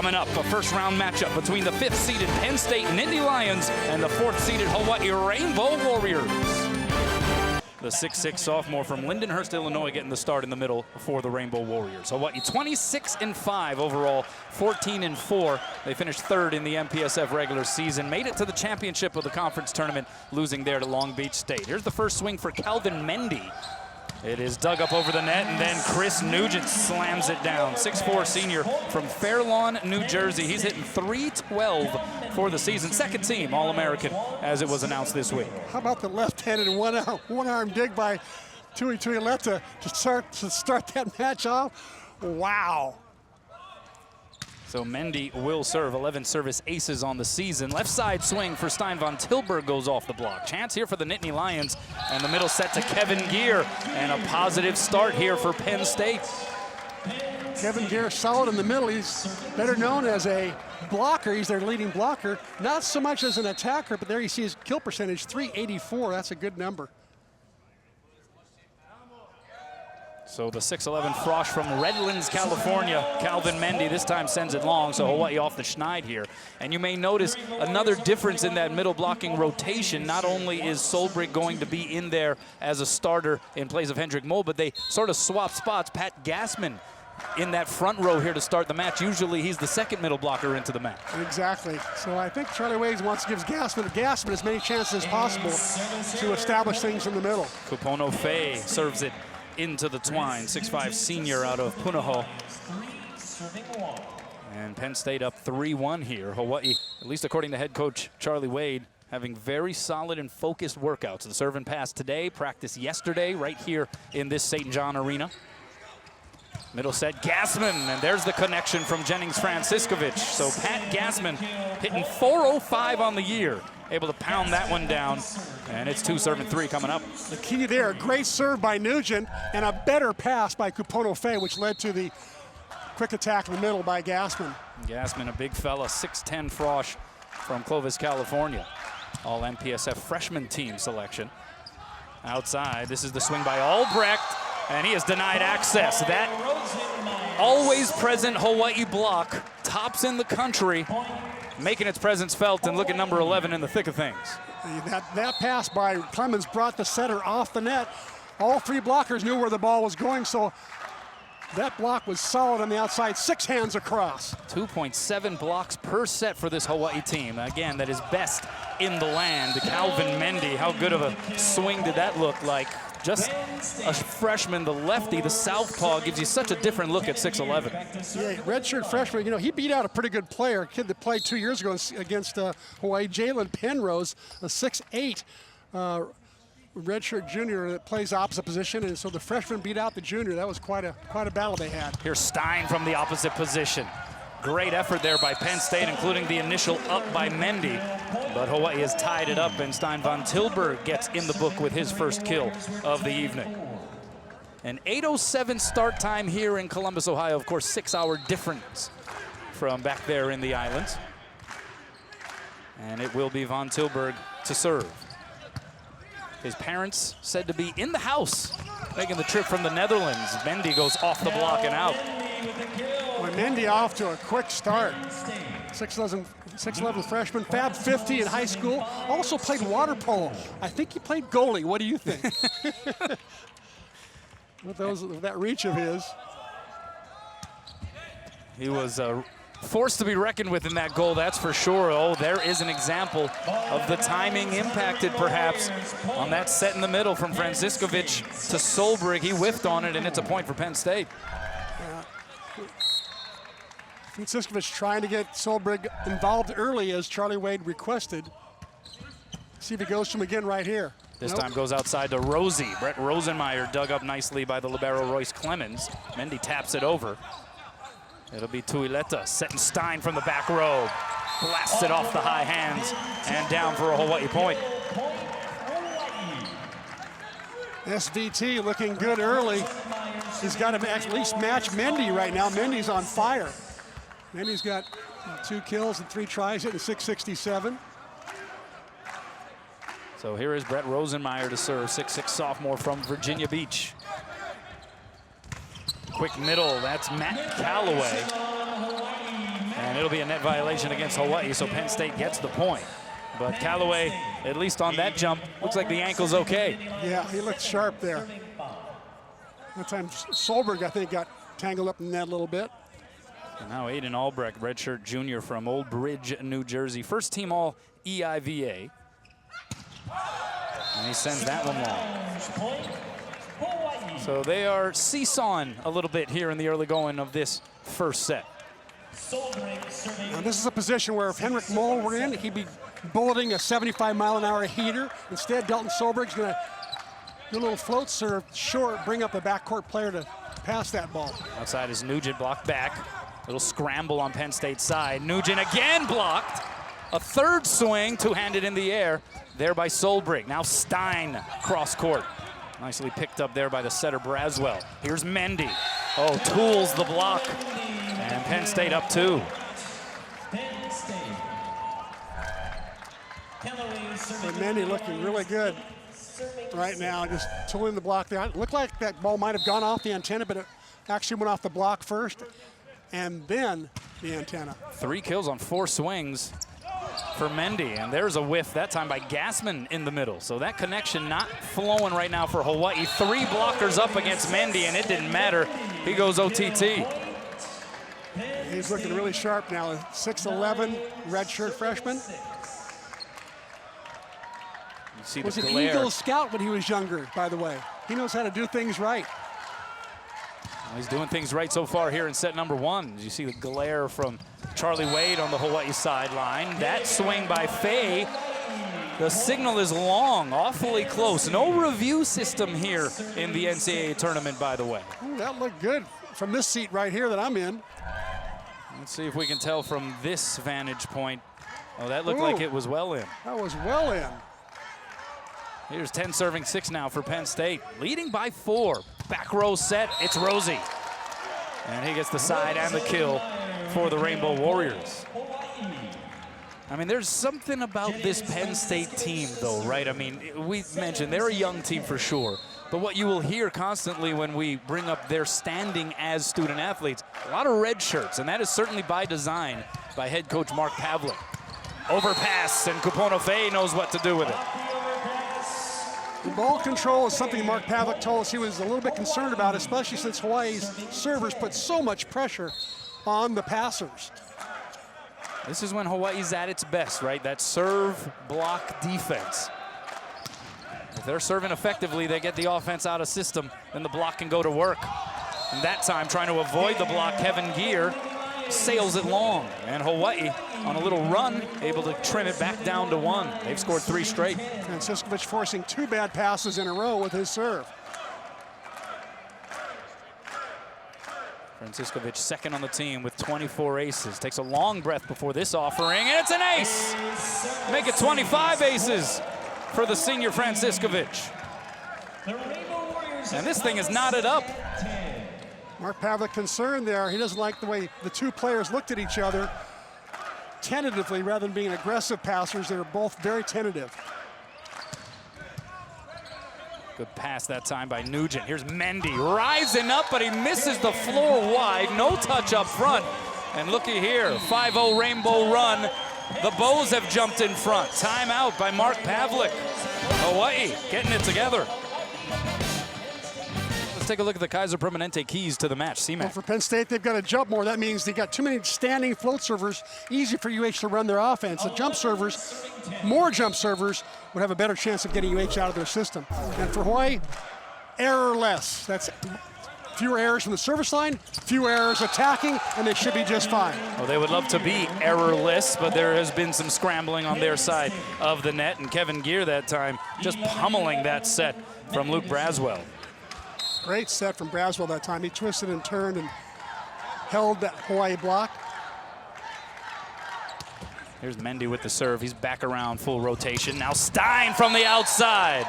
Coming up, a first-round matchup between the 5th-seeded Penn State Nittany Lions and the 4th-seeded Hawaiʻi Rainbow Warriors. The 6'6" sophomore from Lindenhurst, Illinois, getting the start in the middle for the Rainbow Warriors. Hawaiʻi 26-5 overall, 14-4. They finished 3rd in the MPSF regular season, made it to the championship of the conference tournament, losing there to Long Beach State. Here's the first swing for Calvin Mendy. It is dug up over the net, and then Chris Nugent slams it down. 6'4" senior from Fairlawn, New Jersey. He's hitting .312 for the season. Second team All-American, as it was announced this week. How about the left-handed one-arm dig by Tui Tuileta to start that match off? Wow. So Mendy will serve 11 service aces on the season. Left side swing for Stein von Tilburg goes off the block. Chance here for the Nittany Lions, and the middle set to Kevin Gear, and a positive start here for Penn State. Kevin Gear solid in the middle. He's better known as a blocker. He's their leading blocker, not so much as an attacker, but there you see his kill percentage, .384. That's a good number. So the 6'11" Frosch from Redlands, California, Calvin Mendy, this time sends it long, so Hawaiʻi off the schneid here. And you may notice another difference in that middle blocking rotation. Not only is Solbrig going to be in there as a starter in place of Hendrik Moll, but they sort of swap spots. Pat Gassman in that front row here to start the match. Usually he's the second middle blocker into the match. Exactly. So I think Charlie Wade wants to give Gassman as many chances as possible to establish things in the middle. Kupono Faye serves it into the twine, 6'5" senior out of Punahou. And Penn State up 3-1 here. Hawaiʻi, at least according to head coach Charlie Wade, having very solid and focused workouts. The serve and pass today, practice yesterday right here in this St. John Arena. Middle set, Gassman, and there's the connection from Jennings Franciscovich. So Pat Gassman hitting .405 on the year, able to pound that one down, and it's 2-3 coming up. The key there, a great serve by Nugent and a better pass by Kupono Faye, which led to the quick attack in the middle by Gassman. Gassman, a big fella, 6'10" Frosch from Clovis, California. All MPSF freshman team selection. Outside, this is the swing by Albrecht, and he is denied access. That always present Hawaiʻi block, tops in the country, making its presence felt, and look at number 11 in the thick of things. That pass by Clemens brought the setter off the net. All three blockers knew where the ball was going, so that block was solid on the outside, 6 hands across. 2.7 blocks per set for this Hawaiʻi team. Again, that is best in the land. Calvin Mendy, how good of a swing did that look like? Just a freshman, the lefty, the southpaw, gives you such a different look at 6'11". Yeah, redshirt freshman, you know, he beat out a pretty good player, a kid that played 2 years ago against Hawaii, Jalen Penrose, a 6'8", redshirt junior that plays opposite position, and so the freshman beat out the junior. That was quite a battle they had. Here's Stein from the opposite position. Great effort there by Penn State, including the initial up by Mendy. But Hawaiʻi has tied it up, and Stein von Tilburg gets in the book with his first kill of the evening. An 8:07 start time here in Columbus, Ohio. Of course, 6-hour difference from back there in the islands. And it will be von Tilburg to serve. His parents said to be in the house, making the trip from the Netherlands. Mendy goes off the block and out. Well, Mendy off to a quick start. 6'11" freshman, Fab 50 in high school. Also played water polo. I think he played goalie. What do you think? with that reach of his. He was forced to be reckoned with in that goal, that's for sure. Oh, there is an example of the timing impacted perhaps on that set in the middle from Franciscovich to Solbrig. He whiffed on it, and it's a point for Penn State. Franciscovich trying to get Solbrig involved early as Charlie Wade requested. See if he goes to him again right here. This time goes outside to Rosie. Brett Rosenmeyer dug up nicely by the libero Royce Clemens. Mendy taps it over. It'll be Tuileta setting Stein from the back row. Blasts it off the high hands and down for a Hawaiʻi point. SVT looking good early. He's got to at least match Mendy right now. Mendy's on fire. Mendy's got 2 kills and 3 tries, hitting .667. So here is Brett Rosenmeyer to serve, 6'6" sophomore from Virginia Beach. Quick middle, that's Matt Calloway. And be a net violation against Hawaii, so Penn State gets the point. But Callaway, at least on that jump, looks like the ankle's okay. Yeah, he looked sharp there. That time Solberg, I think, got tangled up in that a little bit. And now Aiden Albrecht, redshirt junior from Old Bridge, New Jersey. First team all EIVA. And he sends that one long. So they are seesawing a little bit here in the early going of this first set. Now this is a position where if Henrik Moll were in, he'd be bulleting a 75-mile-an-hour heater. Instead, Dalton Solberg's going to do a little float serve short, bring up a backcourt player to pass that ball. Outside is Nugent, blocked back. Little scramble on Penn State's side. Nugent again blocked. A third swing, two-handed in the air, there by Solberg. Now Stein, cross court. Nicely picked up there by the setter Braswell. Here's Mendy. Oh, tools the block. And Penn State up 2. And Mendy looking really good right now, just tooling the block there. It looked like that ball might have gone off the antenna, but it actually went off the block first and then the antenna. 3 kills on 4 swings for Mendy, and there's a whiff that time by Gassman in the middle. So that connection not flowing right now for Hawaii. 3 blockers up against Mendy, and it didn't matter. He goes OTT. He's looking really sharp now. 6'11", redshirt freshman. You see was the an glare. Eagles scout when he was younger, by the way. He knows how to do things right. Well, he's doing things right so far here in set number 1. You see the glare from Charlie Wade on the Hawaii sideline. That swing by Fay. The signal is long, awfully close. No review system here in the NCAA tournament, by the way. Ooh, that looked good from this seat right here that I'm in. Let's see if we can tell from this vantage point. Oh, that looked like it was well in. That was well in. Here's 10 serving 6 now for Penn State. Leading by 4. Back row set, it's Rosie. And he gets the side and the kill for the Rainbow Warriors. I mean, there's something about this Penn State team, though, right? I mean, we mentioned they're a young team for sure. But what you will hear constantly when we bring up their standing as student athletes, a lot of red shirts, and that is certainly by design by head coach Mark Pavlik. Overpass, and Kupono Fay knows what to do with it. The ball control is something Mark Pavlik told us he was a little bit concerned about, especially since Hawaii's servers put so much pressure on the passers. This is when Hawaii's at its best, right? That serve block defense. If they're serving effectively, they get the offense out of system, then the block can go to work. And that time, trying to avoid the block, Kevin Gear sails it long. And Hawaii, on a little run, able to trim it back down to 1. They've scored 3 straight. Franciscovich forcing 2 bad passes in a row with his serve. Franciscovich second on the team with 24 aces. Takes a long breath before this offering, and it's an ace! Make it 25 aces for the senior Franciscovich. And this thing is knotted up. Mark Pavlik concerned there. He doesn't like the way the 2 players looked at each other tentatively rather than being aggressive passers. They were both very tentative. Good pass that time by Nugent. Here's Mendy rising up, but he misses the floor wide. No touch up front. And looky here, 5-0 Rainbow run. The Bows have jumped in front. Timeout by Mark Pavlik. Hawaii getting it together. Let's take a look at the Kaiser Permanente keys to the match. C-Mac. Well, for Penn State, they've got to jump more. That means they've got too many standing float servers. Easy for UH to run their offense. The jump servers, more jump servers, would have a better chance of getting UH out of their system. And for Hawaii, error less. That's fewer errors from the service line, fewer errors attacking, and they should be just fine. Well, they would love to be errorless, but there has been some scrambling on their side of the net, and Kevin Gear that time just pummeling that set from Luke Braswell. Great set from Braswell that time. He twisted and turned and held that Hawaii block. Here's Mendy with the serve. He's back around full rotation. Now Stein from the outside.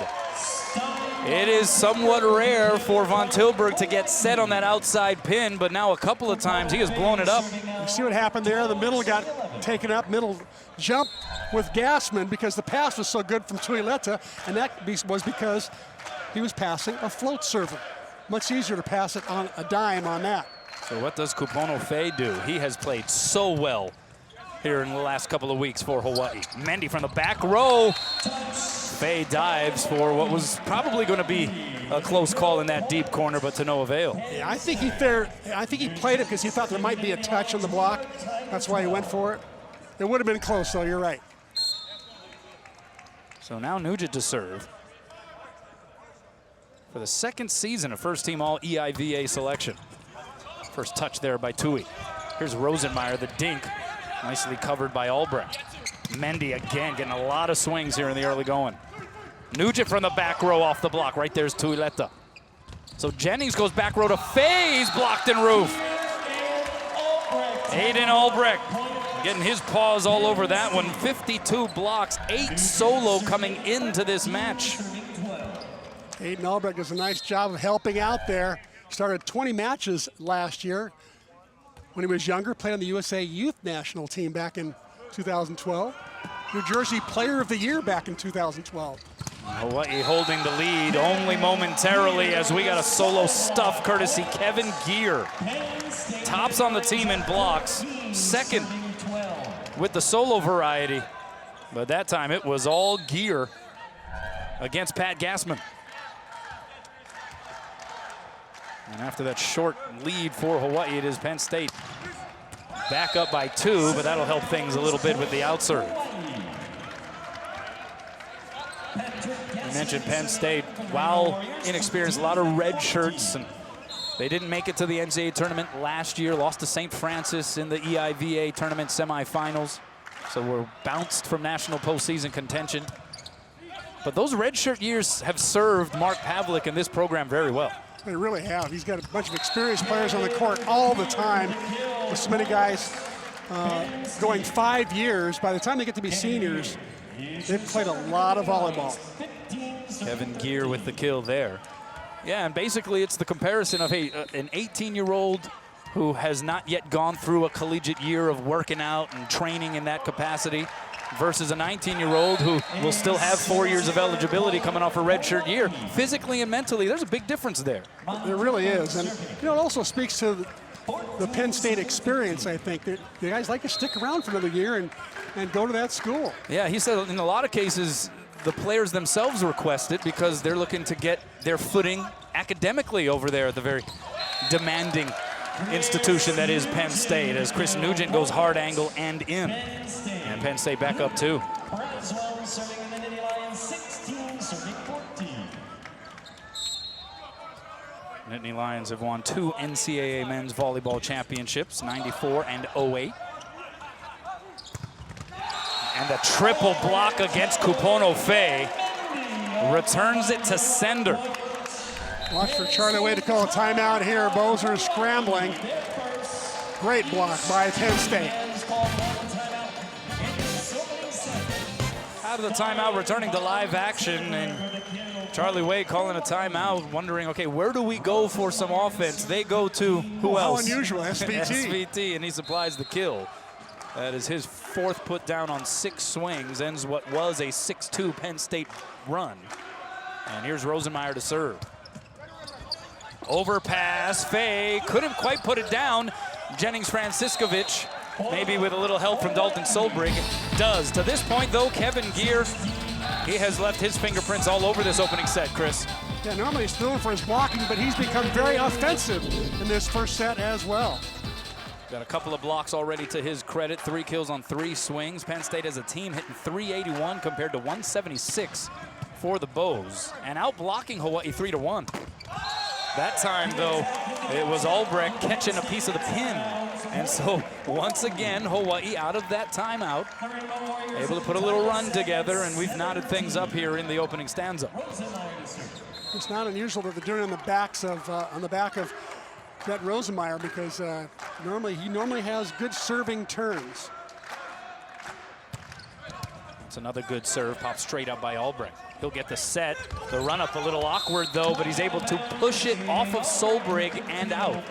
It is somewhat rare for Von Tilburg to get set on that outside pin, but now a couple of times he has blown it up. You see what happened there? The middle got taken up, middle jump with Gassman because the pass was so good from Tuileta, and that was because he was passing a float server. Much easier to pass it on a dime on that. So what does Kupono Fay do? He has played so well here in the last couple of weeks for Hawaii. Mendy from the back row. Faye dives for what was probably going to be a close call in that deep corner, but to no avail. Yeah, I think he played it because he thought there might be a touch on the block. That's why he went for it. It would have been close, though. You're right. So now Nugent to serve. For the second season, a first-team All-EIVA selection. First touch there by Tui. Here's Rosenmeyer, the dink. Nicely covered by Albrecht. Mendy again getting a lot of swings here in the early going. Nugent from the back row off the block. Right there's Tuileta. So Jennings goes back row to Faye. He's blocked in roof. Aiden Albrecht getting his paws all over that one. 52 blocks, 8 solo coming into this match. Aiden Albrecht does a nice job of helping out there. Started 20 matches last year. When he was younger, played on the USA Youth National Team back in 2012. New Jersey Player of the Year back in 2012. Hawaii holding the lead only momentarily as we got a solo stuff courtesy Kevin Gear. Tops on the team in blocks, second with the solo variety, but that time it was all Gear against Pat Gassman. And after that short lead for Hawaii, it is Penn State back up by 2, but that'll help things a little bit with the outserve. You mentioned Penn State, while inexperienced, a lot of red shirts, and they didn't make it to the NCAA tournament last year, lost to St. Francis in the EIVA tournament semifinals, so we're bounced from national postseason contention. But those red shirt years have served Mark Pavlik and this program very well. They really have. He's got a bunch of experienced players on the court all the time. With so many guys going 5 years, by the time they get to be seniors, they've played a lot of volleyball. Kevin Gear with the kill there. Yeah, and basically it's the comparison of, hey, an 18-year-old who has not yet gone through a collegiate year of working out and training in that capacity versus a 19-year-old who will still have 4 years of eligibility coming off a redshirt year. Physically and mentally, there's a big difference there. There really is. And you know, it also speaks to the Penn State experience, I think. The guys like to stick around for another year and go to that school. Yeah, he said in a lot of cases, the players themselves request it because they're looking to get their footing academically over there at the very demanding institution that is Penn State, as Chris Nugent goes hard angle and in. And Penn State back up 2. Nittany Lions have won 2 NCAA men's volleyball championships, 94 and 08. And a triple block against Kupono Faye. Returns it to sender. Watch for Charlie Way to call a timeout here. Bozer scrambling. Great block by Penn State. Out of the timeout, returning to live action, and Charlie Way calling a timeout, wondering, okay, where do we go for some offense? They go to who else? How unusual, SVT. SVT, and he supplies the kill. That is his 4th put down on 6 swings, ends what was a 6-2 Penn State run. And here's Rosenmeyer to serve. Overpass, Faye couldn't quite put it down. Jennings Franciscovich, maybe with a little help from Dalton Solbrig, does. To this point, though, Kevin Gear, he has left his fingerprints all over this opening set, Chris. Yeah, normally he's known for his blocking, but he's become very offensive in this first set as well. Got a couple of blocks already to his credit. 3 kills on 3 swings. Penn State as a team hitting 381 compared to 176 for the Bows. And out blocking Hawaii 3-1. That time, though, it was Albrecht catching a piece of the pin. And so, once again, Hawaii out of that timeout, able to put a little run together, and we've knotted things up here in the opening stanza. It's not unusual that they're doing it on the back of Brett Rosenmeyer, because he normally has good serving turns. It's another good serve, popped straight up by Albrecht. He'll get the set. The run up a little awkward though, but he's able to push it off of Solbrig and out.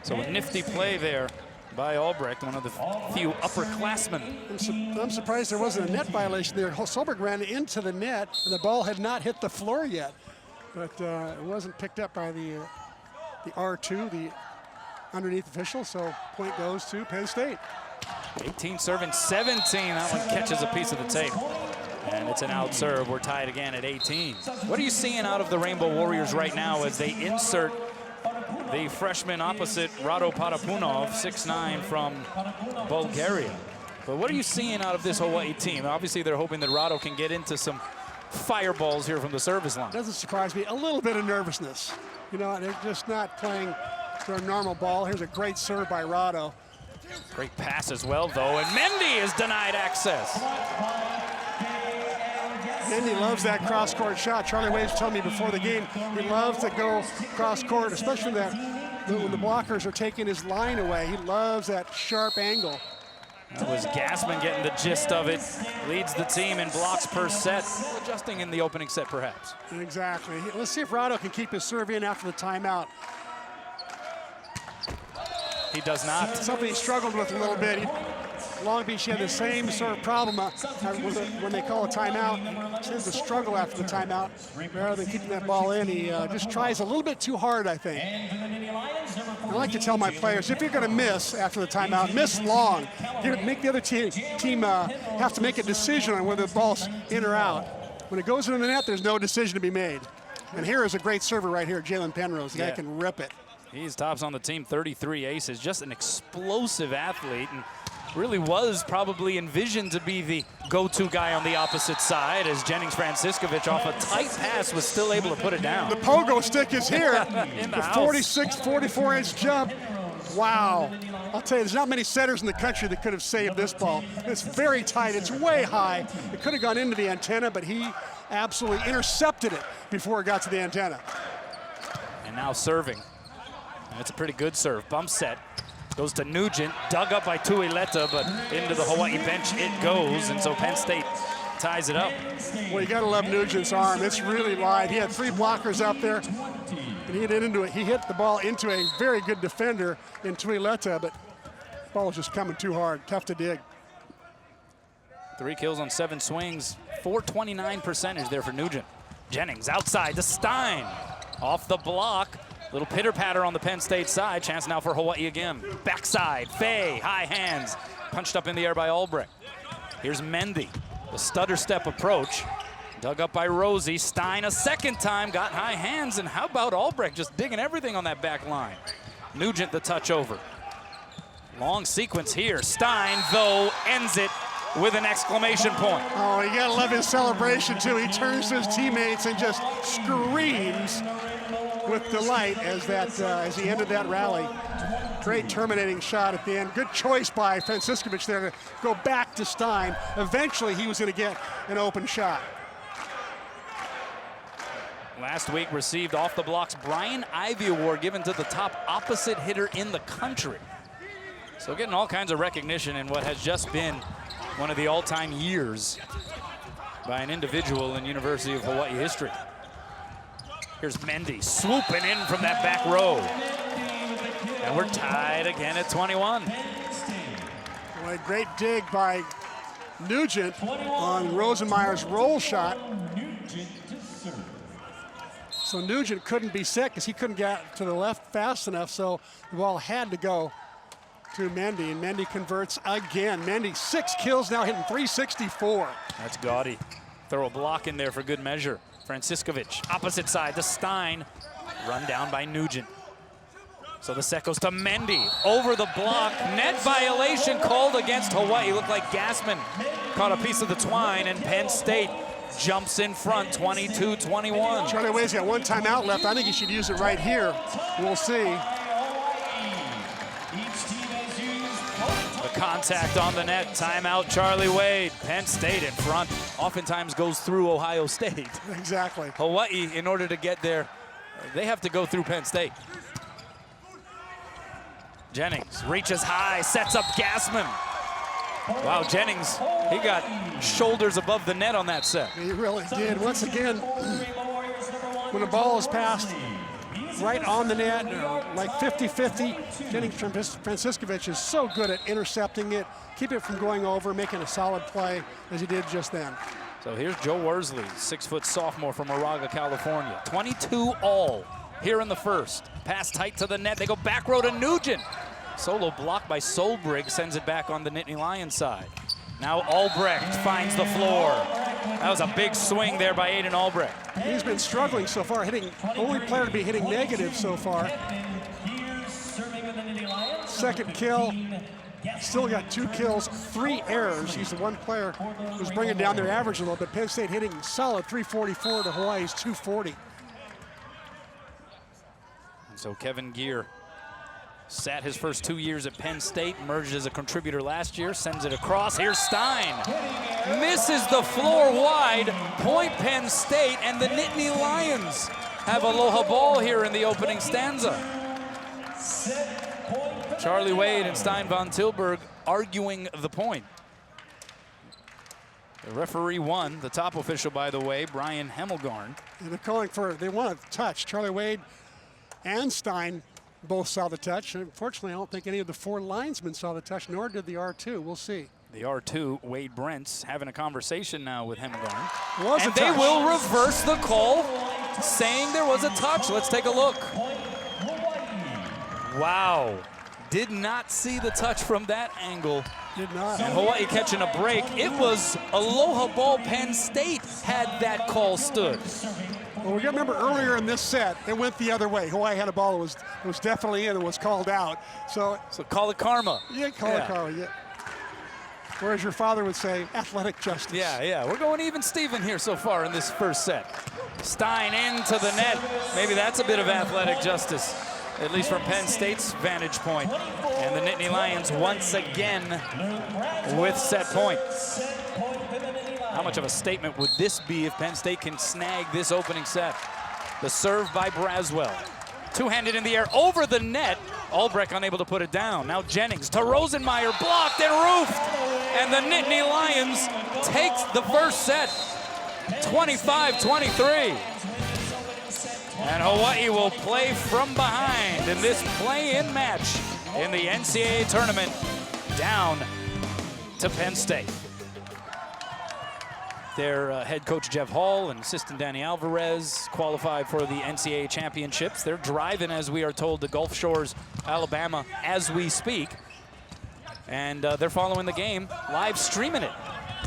So a nifty play there by Albrecht, one of the few upperclassmen. I'm surprised there wasn't a net violation there. Solbrig ran into the net and the ball had not hit the floor yet, but it wasn't picked up by the R2, the underneath official, so point goes to Penn State. 18 serving 17. That one catches a piece of the tape. And it's an out serve. We're tied again at 18. What are you seeing out of the Rainbow Warriors right now as they insert the freshman opposite, Rado Parapunov, 6'9", from Bulgaria? But what are you seeing out of this Hawaii team? Obviously, they're hoping that Rado can get into some fireballs here from the service line. Doesn't surprise me. A little bit of nervousness. You know, they're just not playing their normal ball. Here's a great serve by Rado. Great pass as well, though, and Mendy is denied access. Mendy loves that cross-court shot. Charlie Waves told me before the game he loves to go cross-court, especially when the blockers are taking his line away. He loves that sharp angle. That was Gassman getting the gist of it. Leads the team in blocks per set. Adjusting in the opening set, perhaps. Exactly. Let's see if Rado can keep his serve in after the timeout. He does not. Something he struggled with a little bit. Long Beach had the same sort of problem when they call a timeout. Tends to struggle after the timeout. Rather than keeping that ball in, he just tries a little bit too hard, I think. I like to tell my players, if you're going to miss after the timeout, miss long. Make the other team have to make a decision on whether the ball's in or out. When it goes into the net, there's no decision to be made. And here is a great server right here, Jalen Penrose. The guy can rip it. He's tops on the team, 33 aces, just an explosive athlete, and really was probably envisioned to be the go-to guy on the opposite side, as Jennings Franciscovich off a tight pass was still able to put it down. The pogo stick is here. In the 46, 44-inch jump. Wow. I'll tell you, there's not many setters in the country that could have saved this ball. It's very tight. It's way high. It could have gone into the antenna, but he absolutely intercepted it before it got to the antenna. And now serving. And it's a pretty good serve. Bump set. Goes to Nugent, dug up by Tuileta, but into the Hawaii bench it goes, and so Penn State ties it up. Well, you gotta love Nugent's arm. It's really wide. He had 3 blockers up there, and he hit the ball into a very good defender in Tuileta, but the ball was just coming too hard. Tough to dig. 3 kills on 7 swings, 429 percentage there for Nugent. Jennings outside to Stein, off the block. Little pitter-patter on the Penn State side. Chance now for Hawaii again. Backside, Fay, high hands. Punched up in the air by Albrecht. Here's Mendy, the stutter step approach. Dug up by Rosie. Stein a second time, got high hands, and how about Albrecht just digging everything on that back line. Nugent the touch over. Long sequence here. Stein, though, ends it with an exclamation point. Oh, you gotta love his celebration, too. He turns to his teammates and just screams with delight as he ended that rally. Great terminating shot at the end. Good choice by Franciscovich there to go back to Stein. Eventually, he was going to get an open shot. Last week received off the blocks Brian Ivy Award given to the top opposite hitter in the country. So getting all kinds of recognition in what has just been one of the all-time years by an individual in University of Hawaii history. Here's Mendy swooping in from that back row. And we're tied again at 21. Well, a great dig by Nugent on Rosenmeyer's roll shot. So Nugent couldn't be set because he couldn't get to the left fast enough, so the ball had to go to Mendy, and Mendy converts again. Mendy, 6 kills now, hitting .364. That's gaudy. Throw a block in there for good measure. Franciscovich, opposite side to Stein. Run down by Nugent. So the set goes to Mendy. Over the block. Net violation called against Hawaii. Looked like Gassman caught a piece of the twine, and Penn State jumps in front, 22-21. Charlie Wade's got 1 timeout left. I think he should use it right here. We'll see. The contact on the net. Timeout, Charlie Wade. Penn State in front. Oftentimes goes through Ohio State. Exactly. Hawaii, in order to get there, they have to go through Penn State. Jennings reaches high, sets up Gassman. Wow, Jennings, he got shoulders above the net on that set. He really did. Once again, when the ball is passed right on the net, like 50-50, Jennings Franciscovich is so good at intercepting it, keep it from going over, making a solid play as he did just then. So here's Joe Worsley, 6-foot sophomore from Moraga, California. 22 all here in the first. Pass tight to the net. They go back row to Nugent. Solo block by Solbrig sends it back on the Nittany Lions side. Now Albrecht finds the floor. That was a big swing there by Aiden Albrecht. He's been struggling so far, only player to be hitting negative so far. Second kill, still got 2 kills, 3 errors. He's the one player who's bringing down their average a little bit. Penn State hitting solid 344 to Hawaii's 240. And so Kevin Gear sat his first 2 years at Penn State, emerged as a contributor last year, sends it across. Here's Stein. Misses the floor wide. Point Penn State, and the Nittany Lions have aloha ball here in the opening stanza. Charlie Wade and Stein von Tilburg arguing the point. The referee won, the top official, by the way, Brian Hemmelgarn. And they're calling for, they want a touch. Charlie Wade and Stein both saw the touch. Unfortunately, I don't think any of the 4 linesmen saw the touch, nor did the R2. We'll see. The R2, Wade Brent's, having a conversation now with Hemmelgarn. And they will reverse the call, saying there was a touch. Let's take a look. Wow. Did not see the touch from that angle. Did not. And Hawaii catching a break. It was aloha ball. Penn State had that call stood. Well, we got to remember earlier in this set, they went the other way. Hawaii had a ball that was definitely in and was called out. So call it karma. Yeah, call it karma, yeah. Whereas your father would say, athletic justice. Yeah. We're going even Steven here so far in this first set. Stein into the net. Maybe that's a bit of athletic justice, at least from Penn State's vantage point. And the Nittany Lions once again with set point. How much of a statement would this be if Penn State can snag this opening set? The serve by Braswell. Two-handed in the air over the net. Albrecht unable to put it down. Now Jennings to Rosenmeyer, blocked and roofed. And the Nittany Lions takes the first set, 25-23. And Hawaii will play from behind in this play-in match in the NCAA tournament, down to Penn State. Their head coach Jeff Hall and assistant Danny Alvarez qualified for the NCAA championships. They're driving, as we are told, to Gulf Shores, Alabama, as we speak. And they're following the game, live streaming it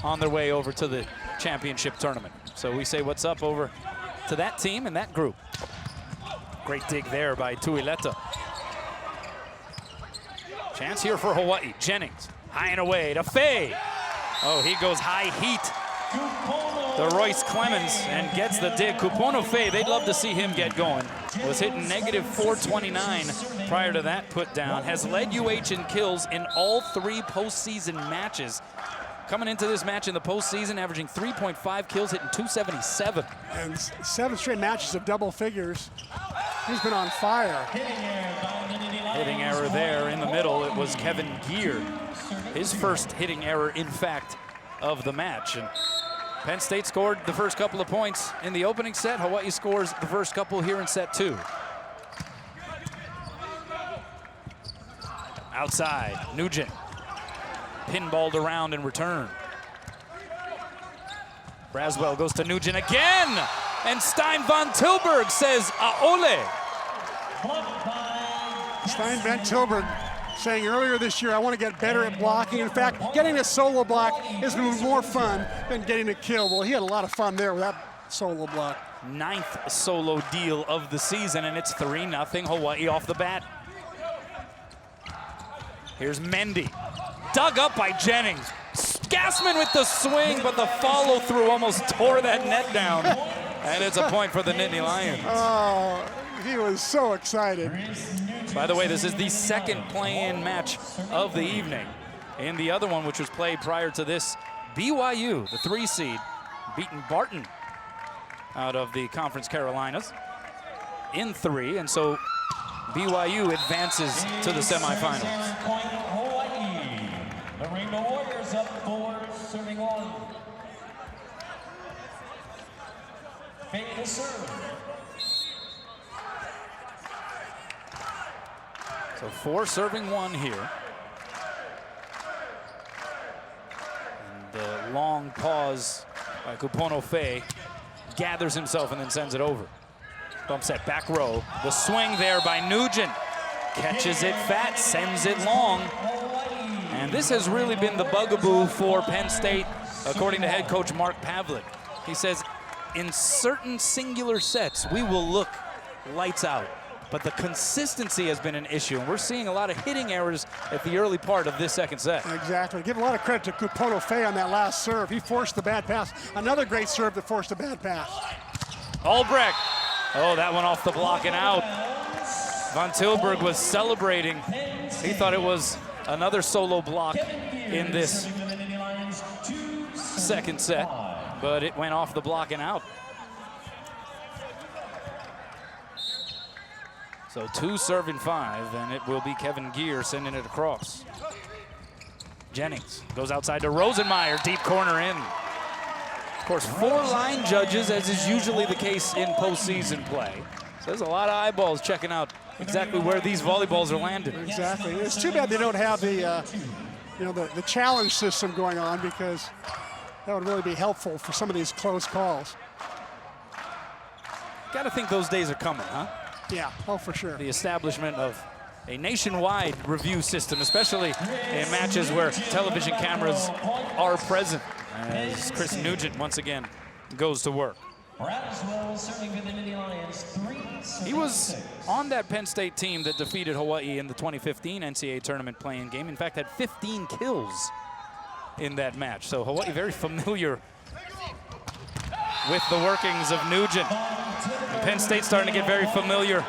on their way over to the championship tournament. So we say what's up over to that team and that group. Great dig there by Tuileta. Chance here for Hawaii. Jennings, high and away to Faye. Oh, he goes high heat to Royce Clemens and gets the dig. Kupono Faye, they'd love to see him get going. Was hitting negative 429 prior to that put down. Has led UH in kills in all 3 postseason matches. Coming into this match in the postseason, averaging 3.5 kills, hitting 277. And 7 straight matches of double figures. He's been on fire. Hitting error there in the middle. It was Kevin Gear. His first hitting error, in fact, of the match. And Penn State scored the first couple of points in the opening set. Hawaii scores the first couple here in set 2. Outside, Nugent. Pinballed around in return. Braswell goes to Nugent again. And Stein von Tilburg says, Aole. Stein von Tilburg saying earlier this year, I want to get better at blocking. In fact, getting a solo block is more fun than getting a kill. Well, he had a lot of fun there with that solo block. 9th solo deal of the season, and it's 3-0 Hawaii off the bat. Here's Mendy. Dug up by Jennings. Gassman with the swing, but the follow-through almost tore that net down. And it's a point for the Nittany Lions. Oh, he was so excited. By the way, this is the second play-in match of the evening. In the other one, which was played prior to this, BYU, the 3 seed, beaten Barton out of the Conference Carolinas in 3. And so BYU advances to the semifinals. The Rainbow Warriors up 4, serving 1. Fake the serve. So 4 serving 1 here. And the long pause by Kupono Faye gathers himself and then sends it over. Bump set back row. The swing there by Nugent. Catches it fat, sends it long. And this has really been the bugaboo for Penn State, according to head coach Mark Pavlik. He says, in certain singular sets, we will look lights out. But the consistency has been an issue, and we're seeing a lot of hitting errors at the early part of this second set. Exactly. Give a lot of credit to Kupono Fei on that last serve. He forced the bad pass. Another great serve that forced a bad pass. Albrecht. Oh, that one off the block and out. Von Tilburg was celebrating. He thought it was another solo block in this second set, but it went off the block and out. So 2 serving 5, and it will be Kevin Gear sending it across. Jennings goes outside to Rosenmeyer, deep corner in. Of course, 4 line judges, as is usually the case in postseason play. So there's a lot of eyeballs checking out exactly where these volleyballs are landing. Exactly. It's too bad they don't have the, the challenge system going on, because that would really be helpful for some of these close calls. Got to think those days are coming, huh? Yeah, oh, for sure. The establishment of a nationwide review system, especially in matches where television cameras are present, as Chris Nugent once again goes to work. He was on that Penn State team that defeated Hawaii in the 2015 NCAA tournament playing game. In fact, had 15 kills in that match. So Hawaii very familiar with the workings of Nugent. And Penn State starting to get very familiar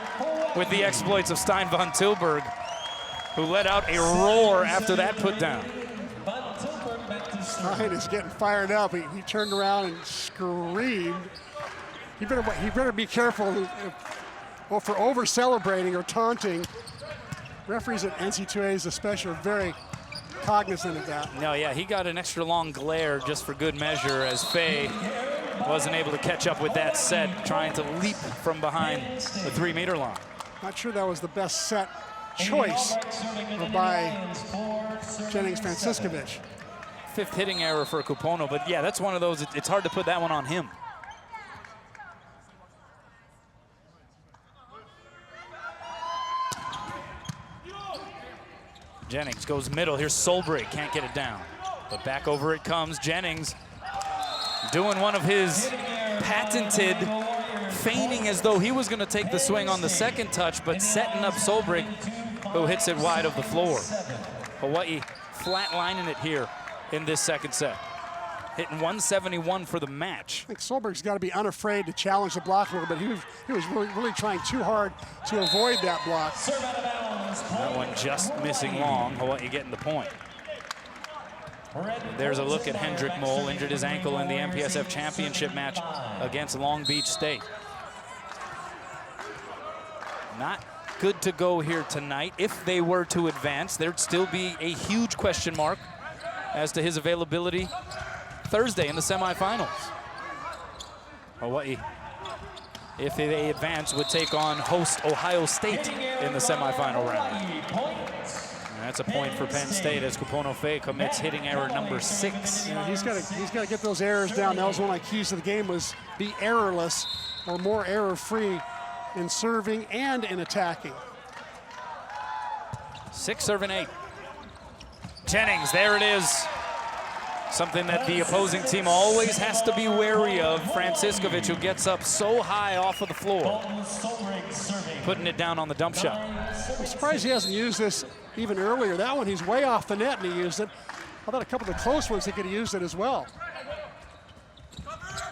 with the exploits of Stein von Tilburg, who let out a roar after that put down. Stein is getting fired up. He turned around and screamed. He better be careful for over celebrating or taunting. Referees at NCAAs especially are very cognizant of that. No, yeah, he got an extra long glare just for good measure, as Fei wasn't able to catch up with that set, trying to leap from behind the 3-meter line. Not sure that was the best set choice by Jennings Franciscovich. 5th hitting error for Kupono, but yeah, that's one of those, it's hard to put that one on him. Jennings goes middle. Here's Solberg, can't get it down. But back over it comes. Jennings doing one of his patented feigning as though he was going to take the swing on the second touch, but setting up Solberg, who hits it wide of the floor. Hawaii flatlining it here in this second set. Hitting 171 for the match. I think Solberg's got to be unafraid to challenge the block a little bit. He was really trying too hard to avoid that block. That one just missing long. Hawaii getting the point. There's a look at Hendrik Mole, injured his ankle in the MPSF championship match against Long Beach State. Not good to go here tonight. If they were to advance, there'd still be a huge question mark as to his availability Thursday in the semifinals. Hawaii, if they advance, would take on host Ohio State in the semifinal round. And that's a point for Penn State as Kupono Fei commits hitting error number 6. Yeah, he's got to get those errors down. That was one of the keys to the game, was be errorless or more error-free in serving and in attacking. 6 serving 8. Jennings, there it is. Something that the opposing team always has to be wary of. Franciscovich, who gets up so high off of the floor, putting it down on the dump shot. I'm surprised he hasn't used this even earlier. That one, he's way off the net and he used it. I thought a couple of the close ones, he could have used it as well.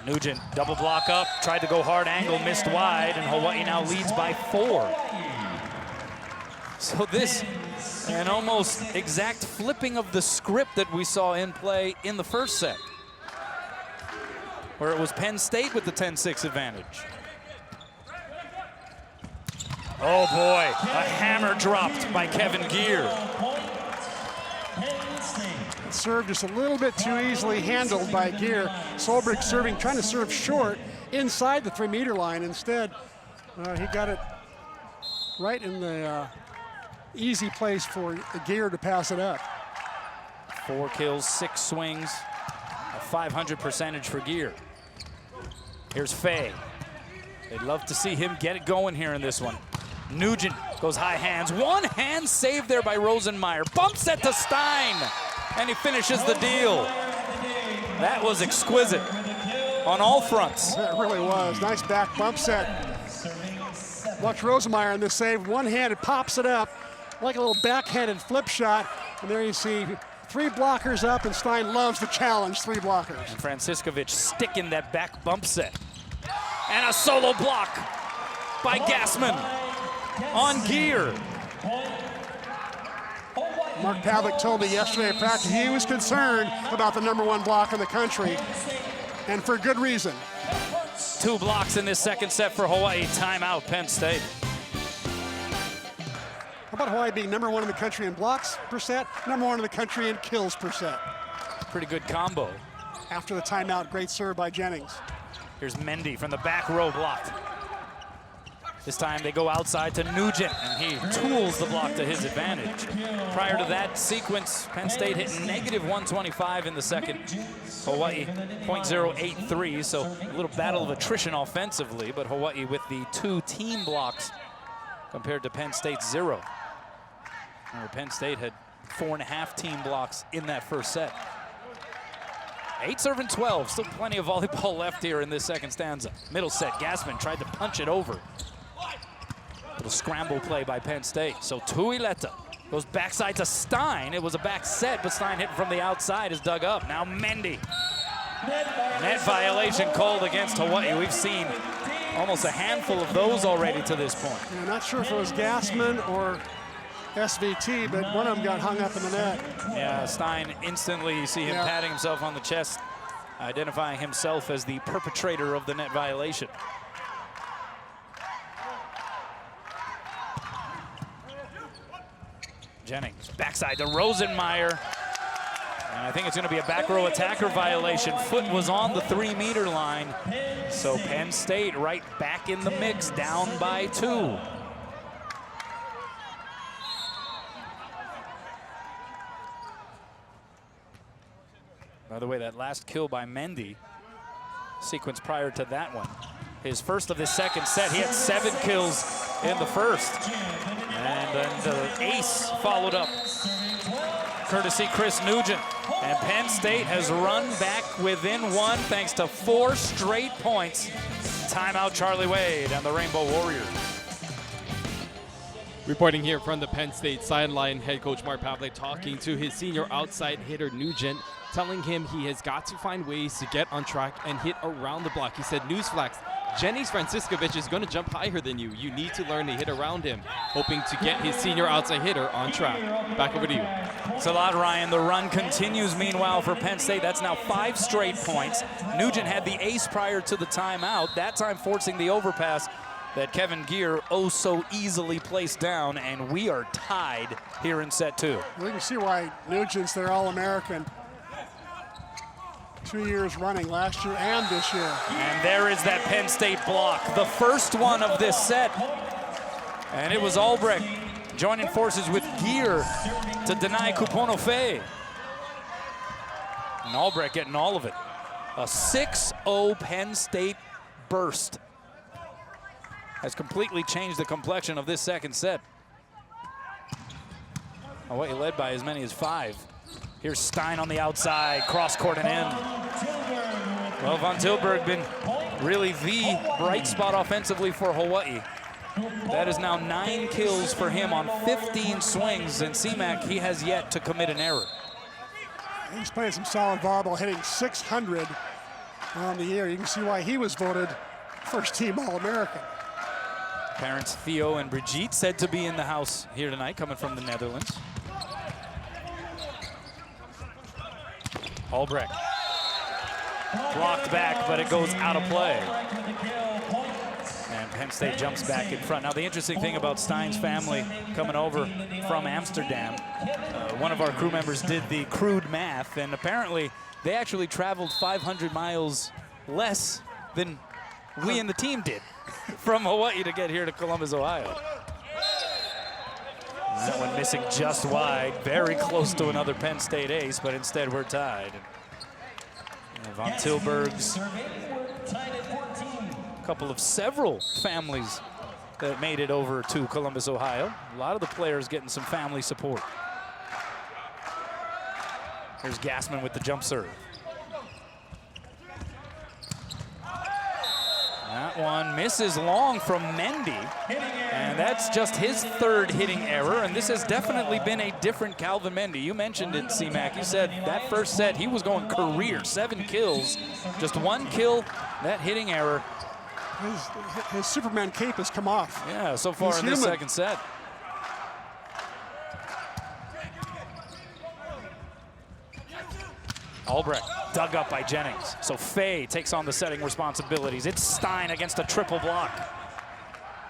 Nugent, double block up, tried to go hard angle, missed wide, and Hawaii now leads by 4. So this, an almost exact flipping of the script that we saw in play in the first set, where it was Penn State with the 10-6 advantage. Oh boy, a hammer dropped by Kevin Gear. Served just a little bit too easily handled by Gear. Solberg serving, trying to serve short inside the 3-meter line. Instead, he got it right in the easy place for Gear to pass it up. 4 kills, 6 swings, a 500 percentage for Gear. Here's Fei. They'd love to see him get it going here in this one. Nugent goes high hands. One hand save there by Rosenmeyer. Bump set to Stein, and he finishes the deal. That was exquisite on all fronts. It really was. Nice back bump set. Watch Rosenmeyer in this save. One hand, it pops it up like a little backhanded flip shot. And there you see 3 blockers up, and Stein loves the challenge, 3 blockers. And Franciskovic sticking that back bump set. And a solo block by Gassman on Gear. Mark Pavlik told me yesterday at practice he was concerned about the #1 block in the country, and for good reason. 2 blocks in this second set for Hawaii. Timeout, Penn State. How about Hawaii being #1 in the country in blocks per set, #1 in the country in kills per set? Pretty good combo. After the timeout, great serve by Jennings. Here's Mendy from the back row blocked. This time they go outside to Nugent, and he tools the block to his advantage. Prior to that sequence, Penn State hit -125 in the second. Hawaii .083, so a little battle of attrition offensively, but Hawaii with the 2 team blocks compared to Penn State's 0. Remember, Penn State had 4.5 team blocks in that first set. 8-12, still plenty of volleyball left here in this second stanza. Middle set, Gassman tried to punch it over. Little scramble play by Penn State. So Tuileta goes backside to Stein. It was a back set, but Stein hitting from the outside is dug up. Now Mendy. Net violation called against Hawaii. We've seen almost a handful of those already to this point. Yeah, not sure if it was Gassman or SVT, but one of them got hung up in the net. Yeah, Stein instantly, you see him patting himself on the chest, identifying himself as the perpetrator of the net violation. Jennings, backside to Rosenmeyer. And I think it's going to be a back row attacker violation. Foot was on the 3-meter line. So Penn State right back in the mix, down by 2. By the way, that last kill by Mendy, sequence prior to that one, his first of the second set. He had 7 kills in the first. And then the ace followed up, courtesy Chris Nugent. And Penn State has run back within 1 thanks to 4 straight points. Timeout, Charlie Wade and the Rainbow Warriors. Reporting here from the Penn State sideline, head coach Mark Pavlik talking to his senior outside hitter Nugent, telling him he has got to find ways to get on track and hit around the block. He said, newsflash, Jennings Franciskovic is going to jump higher than you. You need to learn to hit around him, hoping to get his senior outside hitter on track. Back over to you. It's a lot, Ryan. The run continues, meanwhile, for Penn State. That's now 5 straight points. Nugent had the ace prior to the timeout, that time forcing the overpass that Kevin Gear so easily placed down, and we are tied here in set 2. We can see why Nugent's their All-American 2 years running, last year and this year. And there is that Penn State block, the first one of this set. And it was Albrecht joining forces with Gear to deny Kuponofe. And Albrecht getting all of it. A 6-0 Penn State burst has completely changed the complexion of this second set. Hawaii led by as many as 5. Here's Stein on the outside, cross court and in. Well, Von Tilburg been really the bright spot offensively for Hawaii. That is now 9 kills for him on 15 swings, and C-Mac, he has yet to commit an error. He's playing some solid volleyball, hitting 600 on the year. You can see why he was voted first team All-American. Parents Theo and Brigitte said to be in the house here tonight, coming from the Netherlands. Albrecht. Blocked back, but it goes out of play. And Penn State jumps back in front. Now, the interesting thing about Stein's family coming over from Amsterdam, one of our crew members did the crude math, and apparently they actually traveled 500 miles less than we and the team did from Hawaii to get here to Columbus, Ohio. That one missing just wide, very close to another Penn State ace, but instead we're tied. And Von Tilburg's, a couple of several families that made it over to Columbus, Ohio. A lot of the players getting some family support. Here's Gassman with the jump serve. That one misses long from Mendy, and that's just his third hitting error, and this has definitely been a different Calvin Mendy. You mentioned it, C-Mac. You said that first set he was going career, 7 kills, just 1 kill, that hitting error. His Superman cape has come off. Yeah, so far in this second set. Albrecht dug up by Jennings. So Fay takes on the setting responsibilities. It's Stein against a triple block.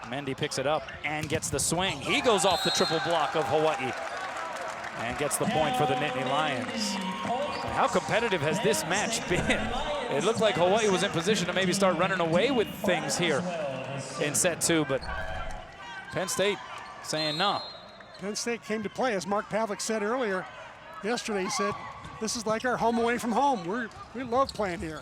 Mendy picks it up and gets the swing. He goes off the triple block of Hawaii and gets the point for the Nittany Lions. How competitive has this match been? It looked like Hawaii was in position to maybe start running away with things here in set 2, but Penn State saying no. Penn State came to play, as Mark Pavlik said earlier. Yesterday he said, this is like our home away from home. We love playing here.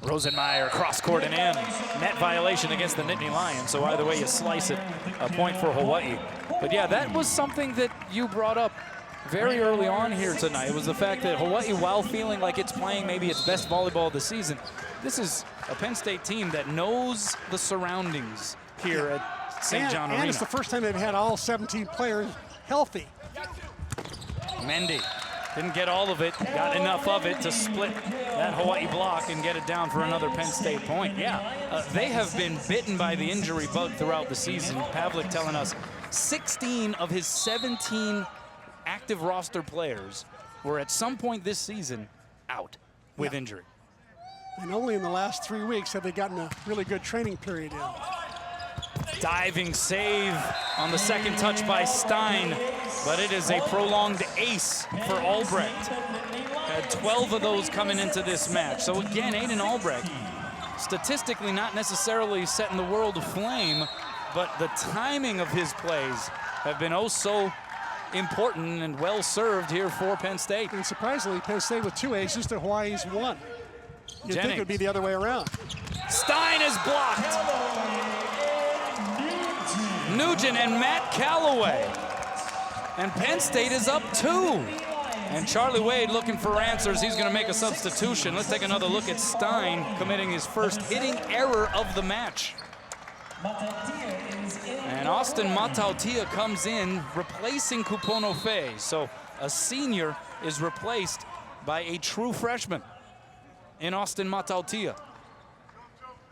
Rosenmeyer cross court and in. Net violation against the Nittany Lions, so either way you slice it, a point for Hawaii. But yeah, that was something that you brought up very early on here tonight. It was the fact that Hawaii, while feeling like it's playing maybe its best volleyball of the season, this is a Penn State team that knows the surroundings here at St. John Arena. And it's the first time they've had all 17 players healthy. Mendy didn't get all of it, got enough of it to split that Hawaii block and get it down for another Penn State point. Yeah, they have been bitten by the injury bug throughout the season. Pavlik telling us 16 of his 17 active roster players were at some point this season out with injury. And only in the last 3 weeks have they gotten a really good training period in. Diving save on the second touch by Stein, but it is a prolonged ace for Albrecht. Had 12 of those coming into this match. So again, Aiden Albrecht, statistically not necessarily setting the world aflame, but the timing of his plays have been oh so important and well served here for Penn State. And surprisingly, Penn State with 2 aces to Hawaii's 1. You'd think it would be the other way around. Stein is blocked. Nugent and Matt Calloway. And Penn State is up 2. And Charlie Wade looking for answers. He's going to make a substitution. Let's take another look at Stein committing his first hitting error of the match. And Austin Matautia comes in replacing Kupono Fay. So a senior is replaced by a true freshman in Austin Matautia.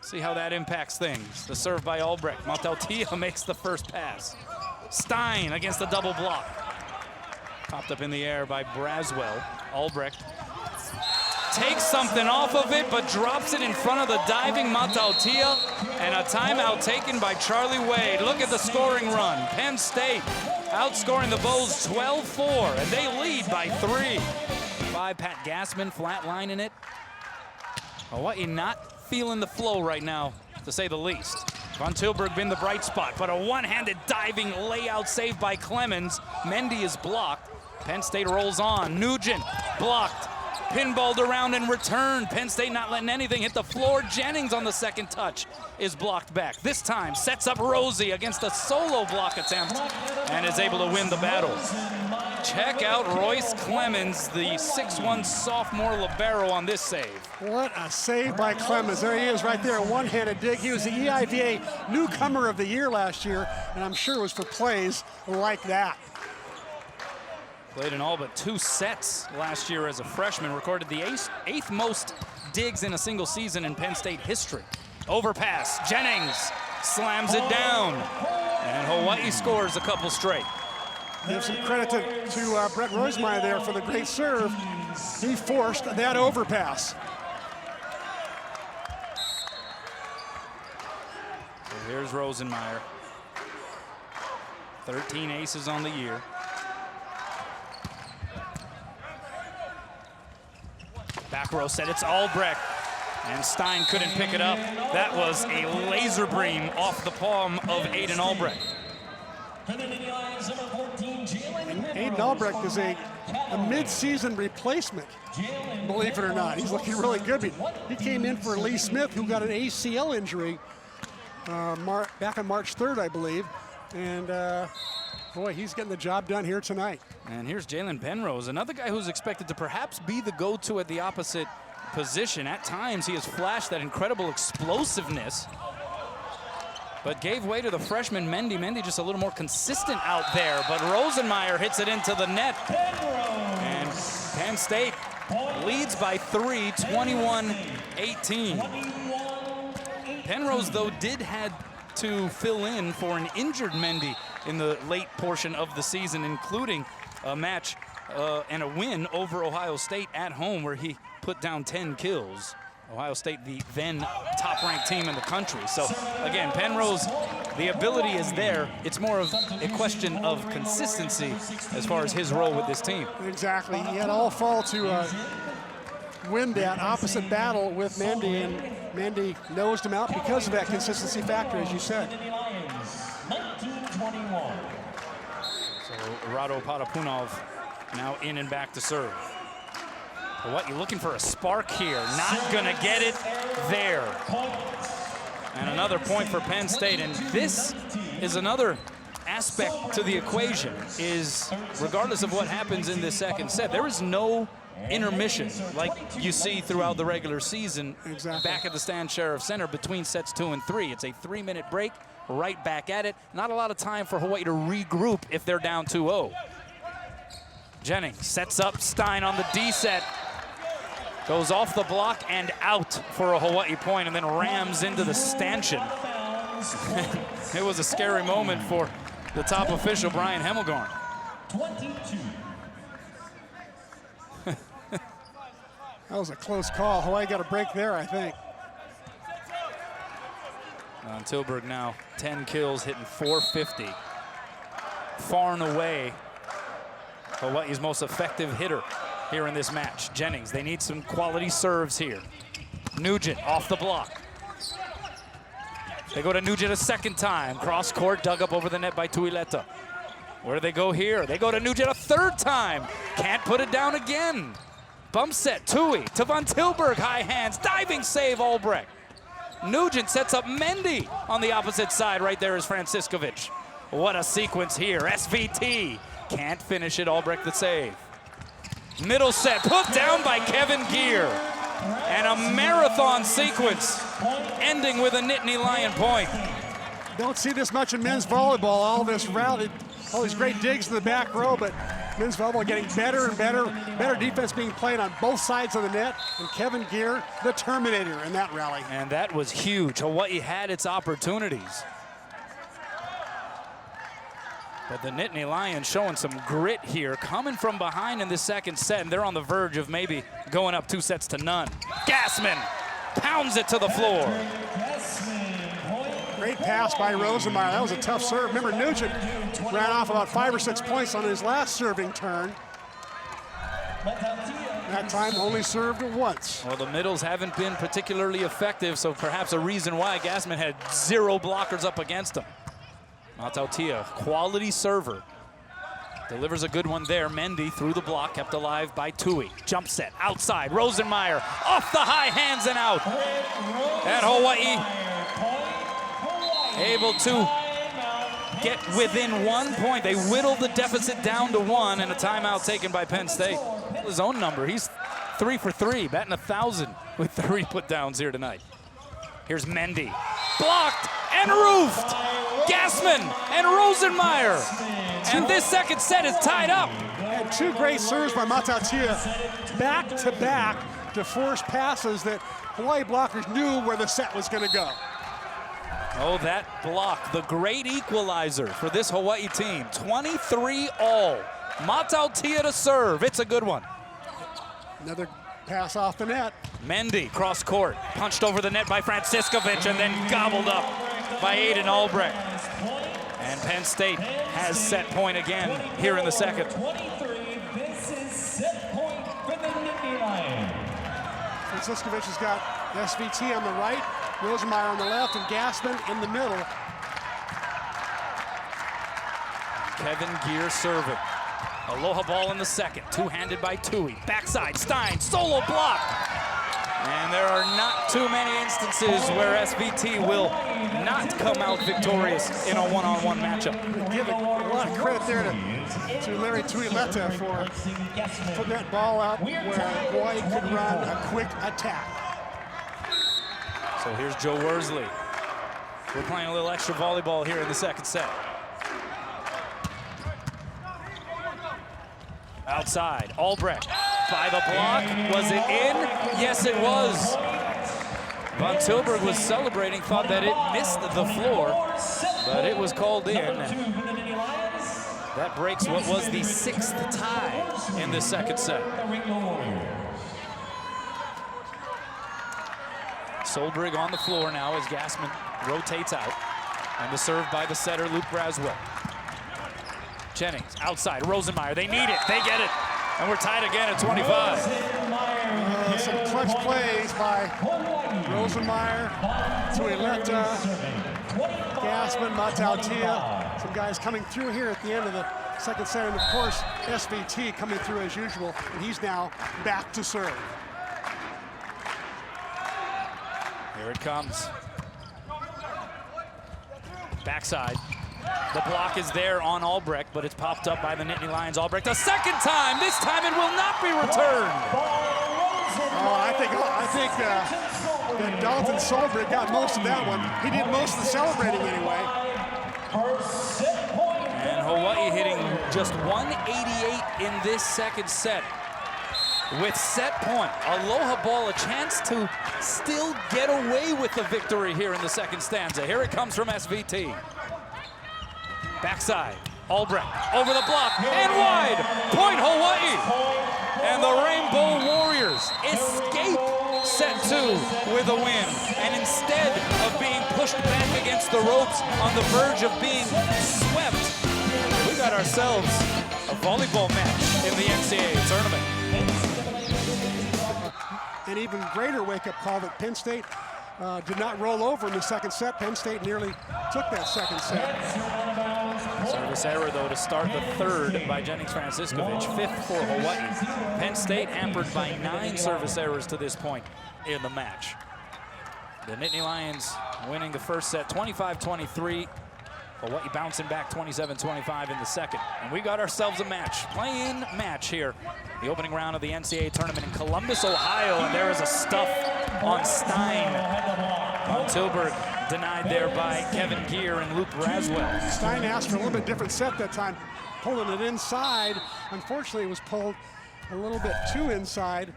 See how that impacts things. The serve by Albrecht. Matautia makes the first pass. Stein against the double block. Popped up in the air by Braswell. Albrecht takes something off of it, but drops it in front of the diving Matautia, and a timeout taken by Charlie Wade. Look at the scoring run. Penn State outscoring the Bulls 12-4, and they lead by 3. By Pat Gassman flatlining it. Hawaii not feeling the flow right now, to say the least. Von Tilburg been the bright spot, but a one-handed diving layout save by Clemens. Mendy is blocked. Penn State rolls on. Nugent blocked. Pinballed around and returned. Penn State not letting anything hit the floor. Jennings on the second touch is blocked back. This time sets up Rosie against a solo block attempt and is able to win the battle. Check out Royce Clemens, the 6'1" sophomore libero on this save. What a save by Clemens. There he is right there, a one-handed dig. He was the EIVA newcomer of the year last year, and I'm sure it was for plays like that. Played in all but 2 sets last year as a freshman. Recorded the 8th most digs in a single season in Penn State history. Overpass, Jennings slams it down, and Hawaii scores a couple straight. Give some credit to Brett Rosemeyer there for the great serve. He forced that overpass. So here's Rosenmeyer. 13 aces on the year. Back row set, it's Albrecht, and Stein couldn't pick it up. That was a laser beam off the palm of Aiden Albrecht. Aiden Albrecht is a mid-season replacement, believe it or not. He's looking really good. He came in for Lee Smith, who got an ACL injury back on March 3rd, I believe. And boy, he's getting the job done here tonight. And here's Jalen Penrose, another guy who's expected to perhaps be the go-to at the opposite position. At times, he has flashed that incredible explosiveness, but gave way to the freshman Mendy. Mendy just a little more consistent out there, but Rosenmeyer hits it into the net. And Penn State leads by 3, 21-18. Penrose, though, did had to fill in for an injured Mendy in the late portion of the season, including a match and a win over Ohio State at home where he put down 10 kills. Ohio State, the then top-ranked team in the country. So, again, Penrose, the ability is there. It's more of a question of consistency as far as his role with this team. Exactly. He had all fall to win that opposite battle with Mendy, and Mendy nosed him out because of that consistency factor, as you said. 19-21. So, Rado Patapunov now in and back to serve. What, you're looking for a spark here. Not gonna get it there. And another point for Penn State. And this is another aspect to the equation, is regardless of what happens in this second set, there is no intermission like you see throughout the regular season. Exactly. Back at the Stan Sheriff Center between sets 2 and 3. It's a 3-minute break, right back at it. Not a lot of time for Hawaii to regroup if they're down 2-0. Jennings sets up Stein on the D set. Goes off the block and out for a Hawaii point, and then rams into the stanchion. It was a scary moment for the top official, Brian Hemmelgarn. 22. That was a close call. Hawaii got a break there, I think. Tilburg now 10 kills, hitting .450. Far and away Hawaii's most effective hitter here in this match. Jennings, they need some quality serves here. Nugent off the block. They go to Nugent a second time. Cross court, dug up over the net by Tuileta. Where do they go here? They go to Nugent a third time. Can't put it down again. Bump set, Tui to Von Tilburg, high hands, diving save, Albrecht. Nugent sets up Mendy on the opposite side. Right there is Franciskovic. What a sequence here. SVT can't finish it. Albrecht the save. Middle set put down by Kevin Gear. And a marathon sequence ending with a Nittany Lion point. Don't see this much in men's volleyball. All this rally, all these great digs in the back row, but men's volleyball getting better and better. Better defense being played on both sides of the net. And Kevin Gear, the Terminator in that rally. And that was huge. Hawaii had its opportunities. But the Nittany Lions showing some grit here, coming from behind in the second set, and they're on the verge of maybe going up 2-0. Gassman pounds it to the floor. Great pass by Rosenmeyer. That was a tough serve. Remember, Nugent ran off about 5 or 6 points on his last serving turn. That time only served once. Well, the middles haven't been particularly effective, so perhaps a reason why Gassman had 0 blockers up against him. Matautia, quality server. Delivers a good one there. Mendy through the block, kept alive by Tui. Jump set, outside, Rosenmeyer, off the high hands and out. And Hawaii able to get within 1 point. They whittled the deficit down to 1, and a timeout taken by Penn State. His own number, he's 3 for 3, batting 1,000 with 3 put downs here tonight. Here's Mendy, blocked and roofed. Gassman and Rosenmeyer. And this second set is tied up. And 2 great serves by Matautia, back-to-back to force passes that Hawaii blockers knew where the set was going to go. Oh, that block, the great equalizer for this Hawaii team. 23 all. Matautia to serve. It's a good one. Another pass off the net. Mendy, cross court, punched over the net by Franciskovic and then gobbled up by Aiden Albrecht. And Penn State has set point again here in the second. 23, this is set point for the Nittany Lions. Franciskovic has got SVT on the right, Rosenmeyer on the left, and Gassman in the middle. Kevin Gear serving. Aloha ball in the second, two-handed by Tui. Backside, Stein, solo block. And there are not too many instances where SVT will not come out victorious in a one-on-one matchup. Give a lot of credit there to Larry Tuileta for putting that ball out where Hawaii could run a quick attack. So here's Joe Worsley. We're playing a little extra volleyball here in the second set. Outside, Albrecht by the block. Was it in? Yes, it was. Von Tilburg was celebrating, thought that it missed the floor, but it was called in. That breaks what was the 6th tie in the second set. Solberg on the floor now as Gassman rotates out. And the serve by the setter, Luke Braswell. Jennings outside, Rosenmeyer, they need it, they get it. And we're tied again at 25. Some clutch plays by Rosenmeyer, Tuileta, Gassman, Matautia. Some guys coming through here at the end of the second set. And of course, SVT coming through as usual. And he's now back to serve. Here it comes. Backside. The block is there on Albrecht, but it's popped up by the Nittany Lions. Albrecht a second time. This time it will not be returned. Oh, I think that Dalton Solberg got most of that one. He did most of the celebrating anyway. And Hawaii hitting just 188 in this second set. With set point, Aloha Ball a chance to still get away with the victory here in the second stanza. Here it comes from SVT. Backside, Albrecht over the block and wide. Point Hawaii. And the Rainbow Warriors escape set 2 with a win. And instead of being pushed back against the ropes on the verge of being swept, we got ourselves a volleyball match in the NCAA tournament. An even greater wake-up call that Penn State did not roll over in the second set. Penn State nearly took that second set. Service error, though, to start the third by Jennings Franciscovich, 5th for Hawaii. Penn State hampered by 9 service errors to this point in the match. The Nittany Lions winning the first set 25-23. Hawaii bouncing back 27-25 in the second. And we got ourselves a match, play-in match here. The opening round of the NCAA tournament in Columbus, Ohio, and there is a stuff on Stein. Von Tilburg denied there by Kevin Gear and Luke Braswell. Stein asked for a little bit different set that time, pulling it inside. Unfortunately, it was pulled a little bit too inside,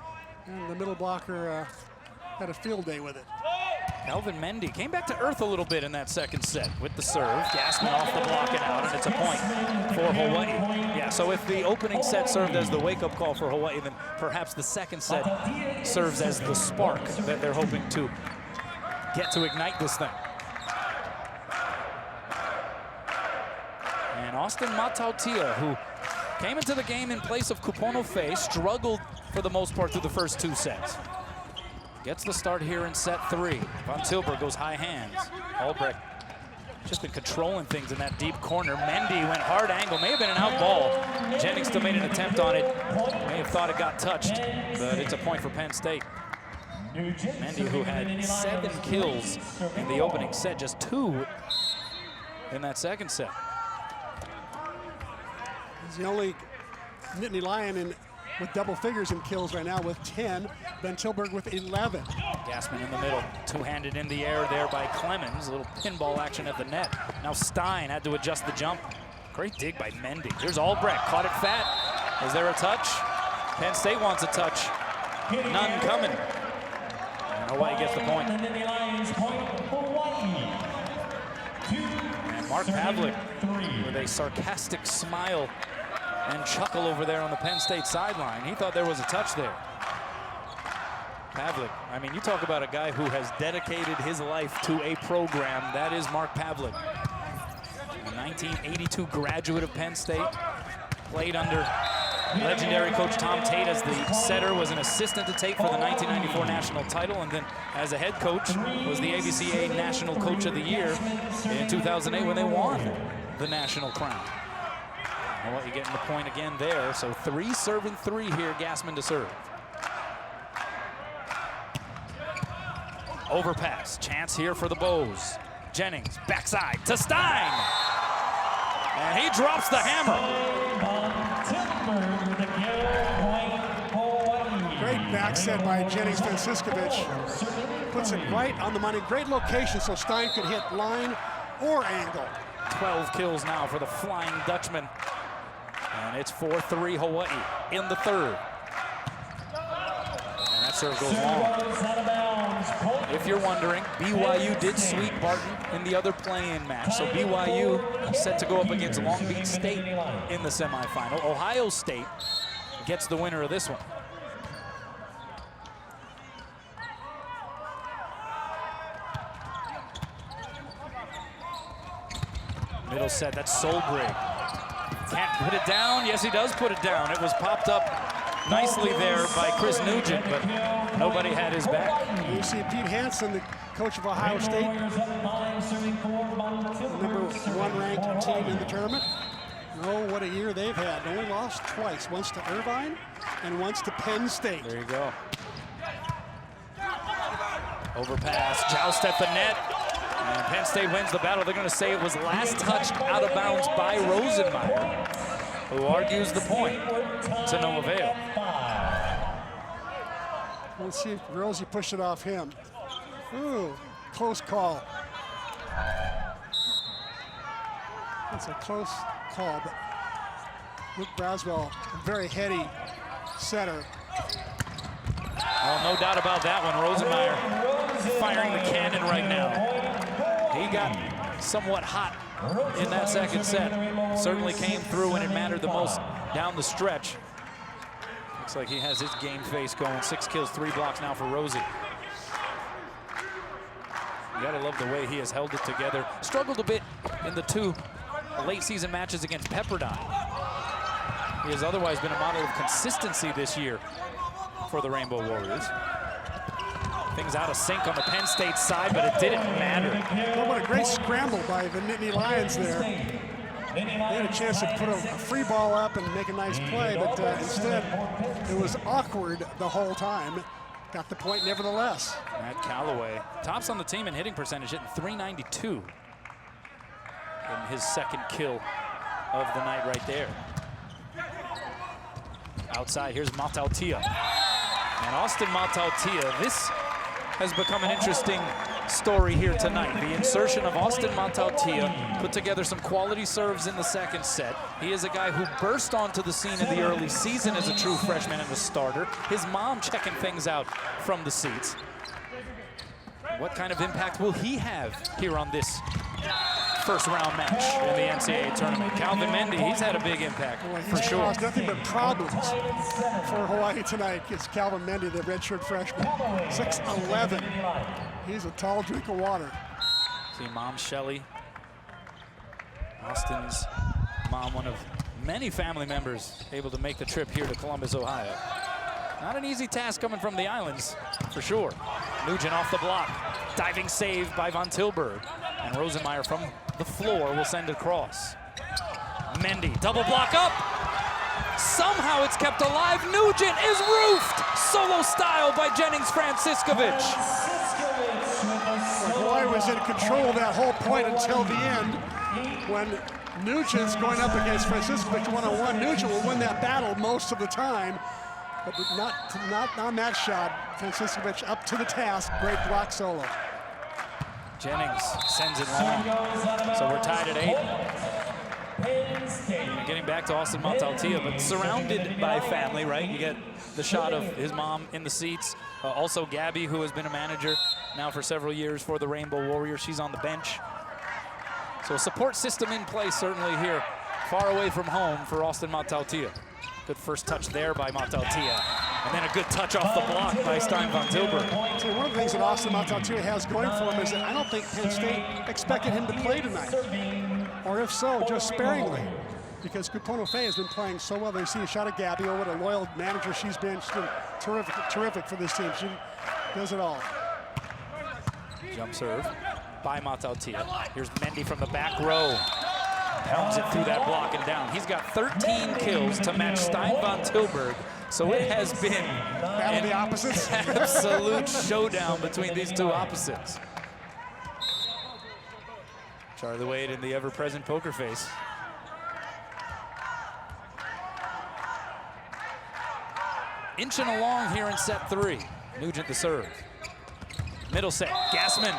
and the middle blocker had a field day with it. Calvin Mendy came back to earth a little bit in that second set with the serve. Gassman off the block and out, and it's a point for Hawaii. Yeah, so if the opening set served as the wake-up call for Hawaii, then perhaps the second set serves as the spark that they're hoping to get to ignite this thing. And Austin Matautia, who came into the game in place of Kupono Fei, struggled for the most part through the first 2 sets. Gets the start here in set 3. Von Tilburg goes high hands. Albrecht just been controlling things in that deep corner. Mendy went hard angle, may have been an out ball. Jennings still made an attempt on it. May have thought it got touched, but it's a point for Penn State. Mendy, who had 7 kills in the opening set, just 2 in that second set. He's the only Nittany Lion with double figures in kills right now with 10. Van Tilburg with 11. Gassman in the middle, two-handed in the air there by Clemens. A little pinball action at the net. Now Stein had to adjust the jump. Great dig by Mendy. Here's Albrecht, caught it fat. Is there a touch? Penn State wants a touch. None coming. And Hawaii gets the point. And Mark Pavlik with a sarcastic smile and chuckle over there on the Penn State sideline. He thought there was a touch there. Pavlik, I mean, you talk about a guy who has dedicated his life to a program. That is Mark Pavlik. A 1982 graduate of Penn State. Played under legendary coach Tom Tate as the setter, was an assistant to Tate for the 1994 national title, and then as a head coach was the ABCA National Coach of the Year in 2008 when they won the national crown. Well, you're getting the point again there. So 3 serving 3 here, Gassman to serve. Overpass, chance here for the Bows. Jennings, backside to Stein. And he drops the hammer. Great back set by Jennings Franciscovich. Puts it right on the money. Great location so Stein could hit line or angle. 12 kills now for the Flying Dutchman. And it's 4-3 Hawaii in the third. And that serve goes long. If you're wondering, BYU did sweep Barton in the other play-in match. So BYU set to go up against Long Beach State in the semifinal. Ohio State gets the winner of this one. Middle set, that's Solbrig. Can't put it down. Yes, he does put it down. It was popped up nicely there by Chris Nugent, but nobody had his back. You see Pete Hansen, the coach of Ohio State, #1 ranked team in the tournament. Oh, what a year they've had. They only lost twice, once to Irvine and once to Penn State. There you go. Overpass, joust at the net. And Penn State wins the battle. They're going to say it was last touched out of bounds by Rosenmeyer, who argues the point to no avail. Let's see if Rosie pushed it off him. Ooh, close call. It's a close call, but Luke Braswell, a very heady setter. Well, no doubt about that one. Rosenmeyer firing the cannon right now. He got somewhat hot in that second set. Certainly came through when it mattered the most down the stretch. Looks like he has his game face going. 6 kills, 3 blocks now for Rosie. You gotta love the way he has held it together. Struggled a bit in the 2 late season matches against Pepperdine. He has otherwise been a model of consistency this year for the Rainbow Warriors. Things out of sync on the Penn State side, but it didn't matter. Oh, what a great scramble by the Nittany Lions there. They had a chance to put a free ball up and make a nice play, but instead it was awkward the whole time. Got the point nevertheless. Matt Callaway tops on the team in hitting percentage, hitting .392 in his second kill of the night right there. Outside, here's Matautia. And Austin Matautia, this has become an interesting story here tonight. The insertion of Austin Matautia put together some quality serves in the second set. He is a guy who burst onto the scene in the early season as a true freshman and a starter. His mom checking things out from the seats. What kind of impact will he have here on this first round match in the NCAA tournament? Calvin Mendy, he's had a big impact, for sure. Caused nothing but problems for Hawaii tonight. It's Calvin Mendy, the redshirt freshman, 6'11". He's a tall drink of water. See Mom Shelley, Austin's mom, one of many family members able to make the trip here to Columbus, Ohio. Not an easy task coming from the islands, for sure. Nugent off the block, diving save by Von Tilburg. And Rosenmeyer from the floor will send it across. Mendy, double block up. Somehow it's kept alive. Nugent is roofed. Solo style by Jennings Franciscovich. Hawaii was in control of that whole point until the end, when Nugent's going up against Franciscovich one-on-one. Nugent will win that battle most of the time, but not on that shot. Franciscovich up to the task. Great block solo. Jennings sends it long. So we're tied at 8. Getting back to Austin Matautia, but surrounded by family, right? You get the shot of his mom in the seats. Also Gabby, who has been a manager now for several years for the Rainbow Warriors. She's on the bench. So a support system in place certainly here, far away from home for Austin Matautia. Good first touch there by Matautia. And then a good touch off the block by Stein Von Tilburg. So one of the things that Austin Matautia has going for him is that I don't think Penn State expected him to play tonight. Or if so, just sparingly. Because Kupono Faye has been playing so well. They see a shot at Gabby. Oh, what a loyal manager she's been. She's been terrific for this team. She does it all. Jump serve by Matautia. Here's Mendy from the back row. Pounds it through that block and down. He's got 13 kills to match Stein Von Tilburg So it has been Battle of the opposites. absolute showdown between these two opposites. Charlie Wade in the ever-present poker face. Inching along here in set 3. Nugent the serve. Middle set, Gassman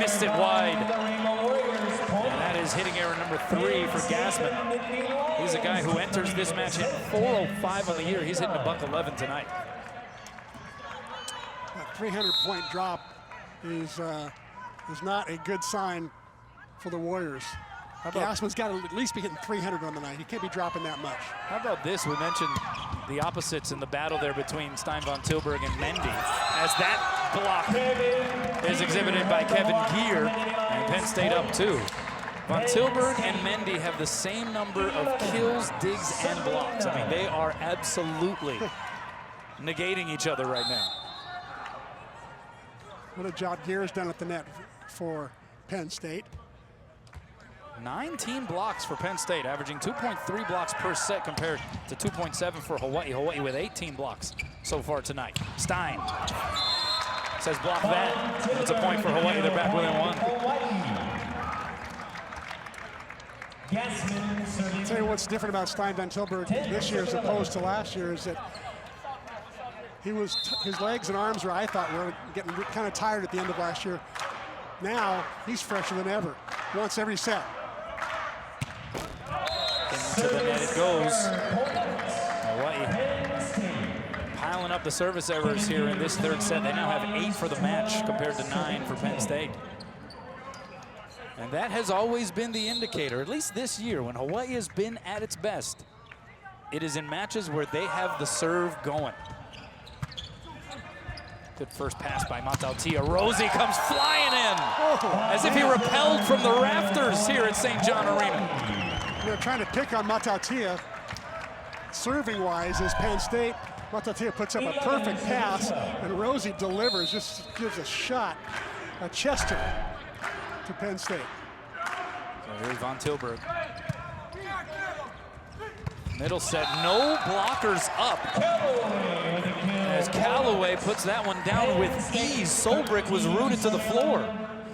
missed it wide. And that is hitting error number 3 for Gassman. He's a guy who enters this match hitting .405 on the year. He's hitting a $111 tonight. A 300-point drop is not a good sign for the Warriors. Gassman's got to at least be hitting 300 on the night. He can't be dropping that much. How about this? We mentioned the opposites in the battle there between Stein von Tilburg and Mendy. As that block is exhibited by Kevin Geer, and Penn State up 2. Von Tilburg and Mendy have the same number of kills, digs, and blocks. I mean, they are absolutely negating each other right now. What a job Geer has done at the net for Penn State. 19 blocks for Penn State, averaging 2.3 blocks per set compared to 2.7 for Hawaii. Hawaii with 18 blocks so far tonight. Stein says block that. It's a point for Hawaii. They're back within 1. I'll tell you what's different about Stein von Tilburg this year as opposed to last year is that his legs and arms were, I thought, were getting kind of tired at the end of last year. Now he's fresher than ever. Wants every set. To the net it goes. Hawaii piling up the service errors here in this third set. They now have 8 for the match compared to 9 for Penn State. And that has always been the indicator, at least this year, when Hawaii has been at its best. It is in matches where they have the serve going. Good first pass by Matautia. Rosie comes flying in as if he repelled from the rafters here at St. John Arena. They're trying to pick on Matautia serving-wise as Penn State. Matautia puts up a perfect pass, and Rosie delivers, just gives a shot, a chester to Penn State. So here's von Tilburg. Middle set, no blockers up. As Callaway puts that one down with ease. Solbrick was rooted to the floor.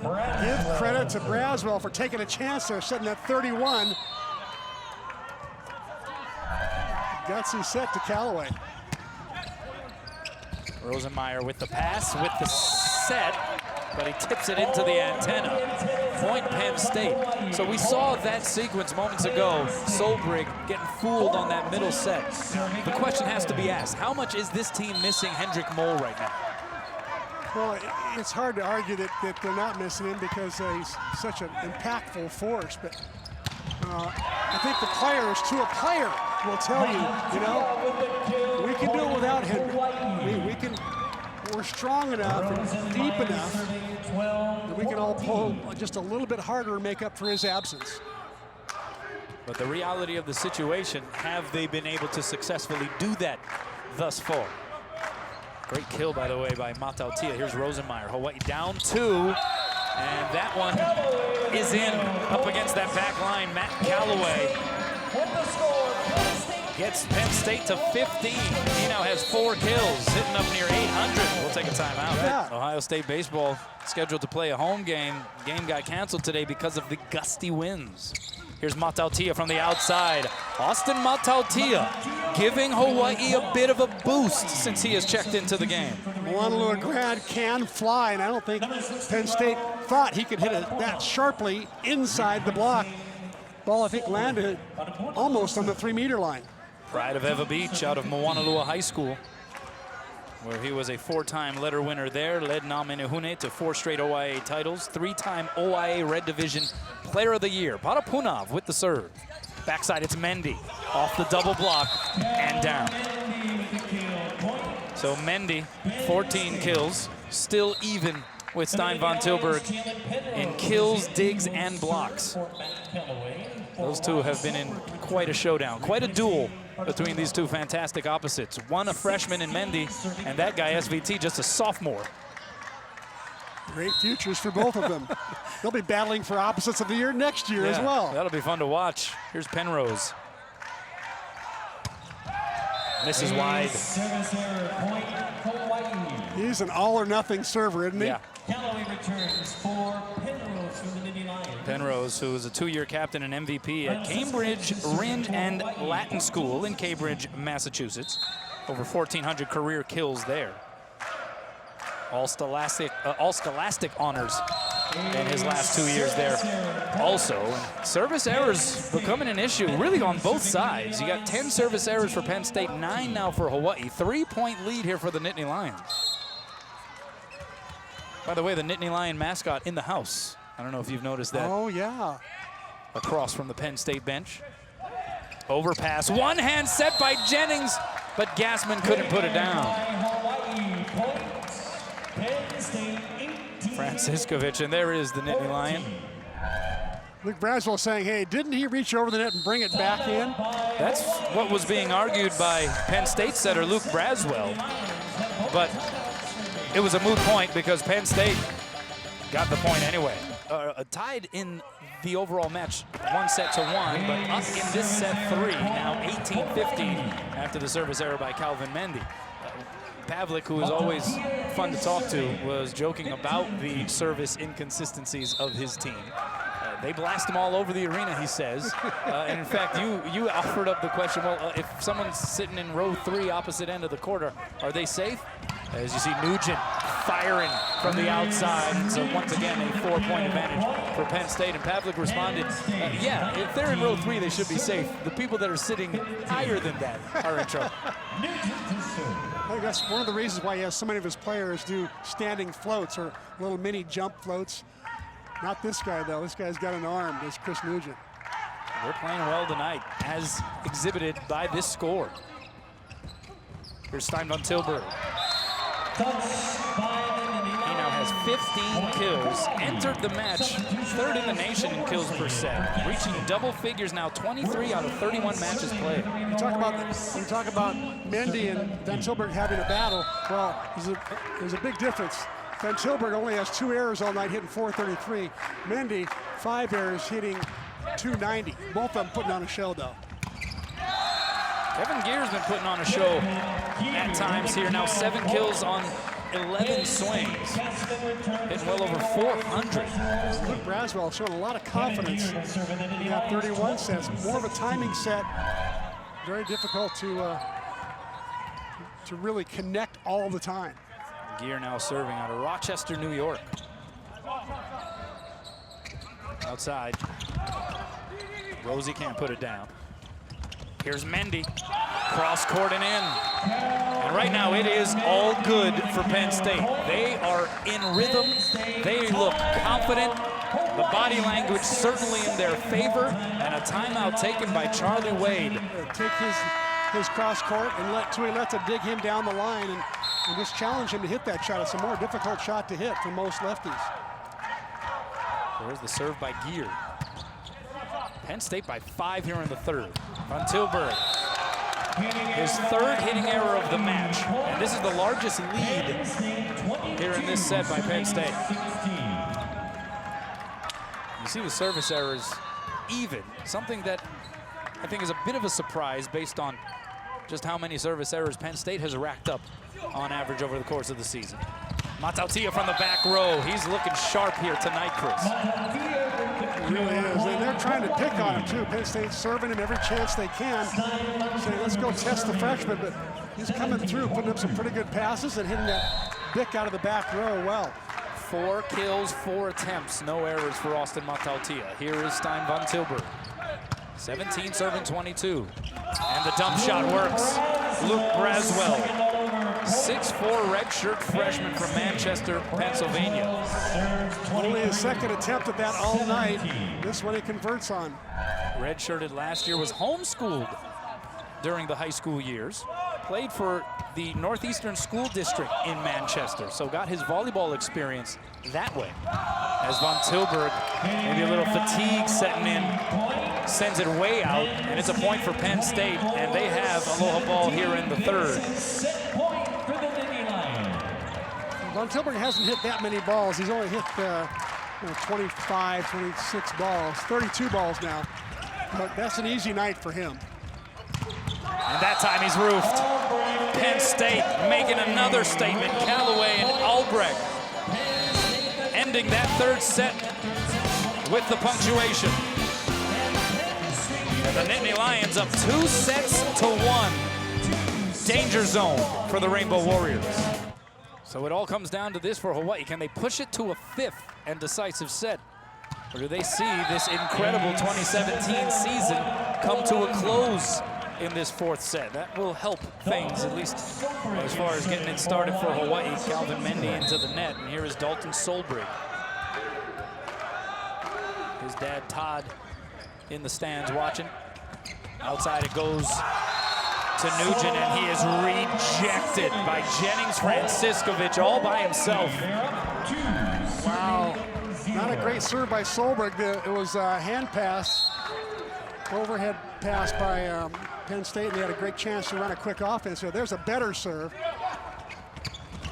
Give credit to Braswell for taking a chance there, setting that 31. Gutsy set to Callaway. Rosenmeyer with the pass, with the set, but he tips it into the antenna. Point Penn State. So we saw that sequence moments ago. Solbrick getting fooled on that middle set. The question has to be asked, how much is this team missing Hendrik Moll right now? Well, it's hard to argue that they're not missing him because he's such an impactful force, but I think the players, to a player, will tell you, we can do it without him. We're strong enough and deep enough that we can all pull just a little bit harder and make up for his absence. But the reality of the situation, have they been able to successfully do that thus far? Great kill, by the way, by Matautia. Here's Rosenmeyer. Hawaii down 2. And that one is in up against that back line. Matt Callaway gets Penn State to 15. He now has 4 kills, hitting up near 800. We'll take a timeout. Yeah. Ohio State baseball scheduled to play a home game. Game got canceled today because of the gusty winds. Here's Matautia from the outside. Austin Matautia giving Hawaii a bit of a boost since he has checked into the game. Moanalua grad can fly, and I don't think Penn State thought he could hit it that sharply inside the block. Ball, I think, landed almost on the 3-meter line. Pride of Eva Beach out of Moanalua High School, where he was a 4-time letter winner there, led Namenehune to 4 straight OIA titles, 3-time OIA Red Division Player of the Year. Parapunov with the serve. Backside, it's Mendy, off the double block and down. So Mendy, 14 kills, still even with Stein von Tilburg in kills, digs, and blocks. Those two have been in quite a showdown, quite a duel between these two fantastic opposites. One a freshman in Mendy, and that guy, SVT, just a sophomore. Great futures for both of them. They'll be battling for opposites of the year next year as well. That'll be fun to watch. Here's Penrose. Misses wide. Service error, point Hawaiʻi. He's an all-or-nothing server, isn't he? Yeah. Callaway returns for Penrose from the Nittany Lions. Penrose, who is a 2-year captain and MVP at Cambridge Rindge and Latin School in Cambridge, Massachusetts. Over 1,400 career kills there. All scholastic honors in his last 2 years there also. And service errors becoming an issue really on both sides. You got 10 service errors for Penn State, 9 now for Hawaii. 3-point lead here for the Nittany Lions. By the way, the Nittany Lion mascot in the house. I don't know if you've noticed that. Oh, yeah. Across from the Penn State bench. Overpass, one hand set by Jennings, but Gassman couldn't put it down. Hawaii points. Penn State 18. Franciscovich, and there is the Nittany Lion. Luke Braswell saying, hey, didn't he reach over the net and bring it back in? That's what was being argued by Penn State setter Luke Braswell. But it was a moot point because Penn State got the point anyway. Tied in the overall match 1-1, but up in this set 3, now 18-15 after the service error by Calvin Mendy. Pavlik, who is always fun to talk to, was joking about the service inconsistencies of his team. They blast them all over the arena, he says. And in fact, you offered up the question, well, if someone's sitting in row 3 opposite end of the court, are they safe? As you see Nugent firing from the outside. So once again, a 4-point advantage for Penn State. And Pavlik responded, yeah, if they're in row 3, they should be safe. The people that are sitting higher than that are in trouble. I think that's one of the reasons why he has so many of his players do standing floats or little mini jump floats. Not this guy, though. This guy's got an arm. There's Chris Nugent. They're playing well tonight, as exhibited by this score. Here's Stein von Tilburg. He now has 15 kills, entered the match 3rd in the nation in kills per set, reaching double figures now, 23 out of 31 matches played. You talk about Mendy and Van Tilburg having a battle. Well, there's a big difference. Van Tilburg only has 2 errors all night, hitting .433. Mendy, 5 errors, hitting .290. Both of them putting on a show, though. Kevin Gear's been putting on a show at times here. Now 7 kills on 11 swings. Hitting well over 400. Luke Braswell showing a lot of confidence in that 31 sets. More of a timing set. Very difficult to really connect all the time. Gear now serving out of Rochester, New York. Outside. Rosie can't put it down. Here's Mendy, cross court and in. And right now it is all good for Penn State. They are in rhythm. They look confident. The body language certainly in their favor. And a timeout taken by Charlie Wade. Take his cross court and let Tuileta dig him down the line and just challenge him to hit that shot. It's a more difficult shot to hit for most lefties. There's the serve by Gear. Penn State by 5 here in the 3rd. Von Tilburg, his 3rd hitting error of the match. And this is the largest lead here in this set by Penn State. You see the service errors even, something that I think is a bit of a surprise based on just how many service errors Penn State has racked up on average over the course of the season. Matautia from the back row. He's looking sharp here tonight, Chris. He really is, and they're trying to pick on him too. Penn State's serving him every chance they can, saying let's go test the freshman, but he's coming through, putting up some pretty good passes and hitting that Bick out of the back row well. 4 kills, 4 attempts, no errors for Austin Matautia. Here is Stein von Tilburg. 17 serving 22. And the dump shot works. Luke Braswell. 6'4" redshirt freshman from Manchester, Pennsylvania. Only his 2nd attempt at that all night. This one he converts on. Redshirted last year, was homeschooled during the high school years. Played for the Northeastern School District in Manchester, so got his volleyball experience that way. As von Tilburg, maybe a little fatigue setting in, sends it way out, and it's a point for Penn State, and they have Aloha ball here in the 3rd. Von Tilburg hasn't hit that many balls. He's only hit 25, 26 balls, 32 balls now. But that's an easy night for him. And that time he's roofed. Penn State making another statement. Callaway and Albrecht ending that third set with the punctuation. And the Nittany Lions up 2-1. Danger zone for the Rainbow Warriors. So it all comes down to this for Hawaii. Can they push it to a 5th and decisive set? Or do they see this incredible 2017 season come to a close in this 4th set? That will help things, at least as far as getting it started for Hawaii. Calvin Mendy into the net, and here is Dalton Solbrig. His dad, Todd, in the stands watching. Outside it goes to Nugent, and he is rejected by Jennings Franciscovich all by himself. Wow. Not a great serve by Solberg. It was a hand pass, overhead pass by Penn State, and they had a great chance to run a quick offense. So there's a better serve.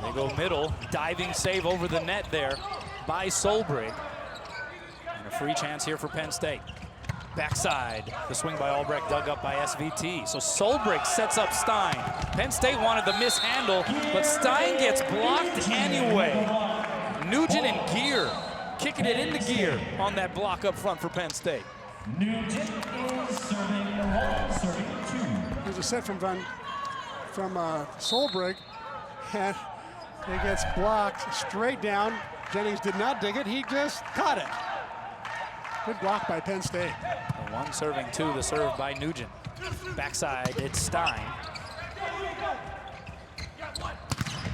They go middle, diving save over the net there by Solberg. And a free chance here for Penn State. Backside, the swing by Albrecht dug up by SVT. So Solberg sets up Stein. Penn State wanted the mishandle, but Stein gets blocked anyway. Nugent in gear, kicking it into gear on that block up front for Penn State. Nugent is serving two. There's a set from Solberg, and it gets blocked straight down. Jennings did not dig it, he just caught it. Good block by Penn State. The 1 serving 2, the serve by Nugent. Backside, it's Stein.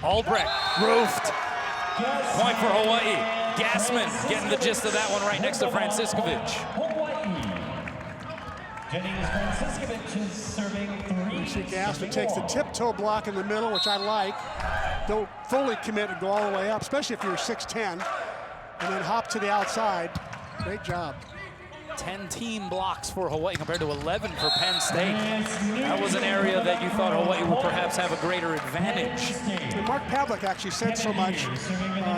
Albrecht, roofed. Point for Hawaii. Gassman getting the gist of that one right next to Franciscovich. Jennings Franciscovich is serving 3. You see Gassman takes the tiptoe block in the middle, which I like. Don't fully commit and go all the way up, especially if you're 6'10", and then hop to the outside. Great job. 10 team blocks for Hawaii compared to 11 for Penn State. That was an area that you thought Hawaii would perhaps have a greater advantage. And Mark Pavlik actually said so much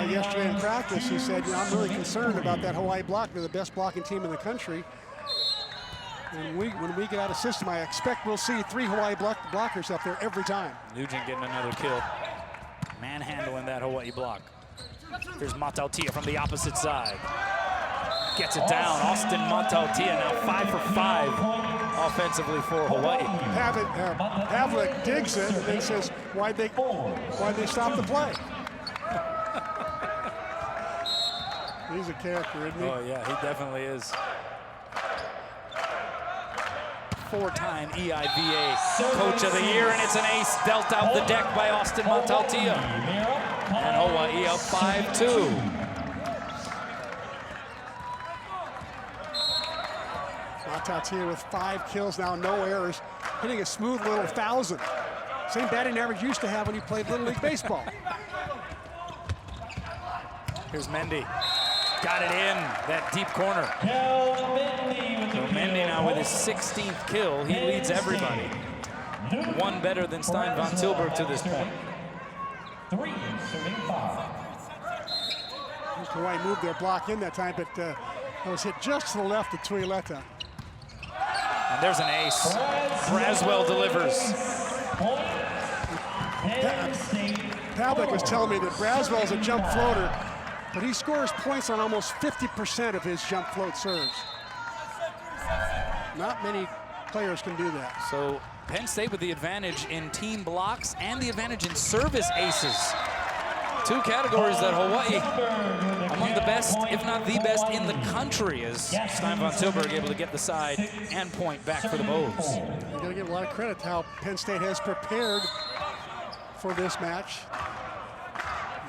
yesterday in practice. He said, you know, I'm really concerned about that Hawaii block. They're the best blocking team in the country. And when we get out of system, I expect we'll see 3 Hawaii blockers up there every time. Nugent getting another kill. Manhandling that Hawaii block. There's Matautia from the opposite side. Gets it down. Austin Matautia now 5 for 5 offensively for Hawaii. Pavlik digs it and then says, why'd they stop the play? He's a character, isn't he? Oh yeah, he definitely is. 4-time EIVA Coach of the Year, and it's an ace dealt out the deck by Austin Matautia. And Hawaii up 5-2. Matautia with 5 kills now, no errors, hitting a smooth little 1,000. Same batting average you used to have when you played Little League Baseball. Here's Mendy. Got it in that deep corner. So Mendy now with his 16th kill. He leads everybody. 1 better than Stein von Tilburg to this point. 3 serving 5. Hawaii moved their block in that time, but that was hit just to the left of Tuileta. And there's an ace. Braswell delivers. Pavlik was telling me that Braswell is a jump floater, but he scores points on almost 50% of his jump float serves. Not many players can do that. So Penn State with the advantage in team blocks and the advantage in service aces. 2 categories that Hawaii, among the best, if not the best in the country, as Stein von Tilburg able to get the side and point back for the Bows. You're going to give a lot of credit to how Penn State has prepared for this match.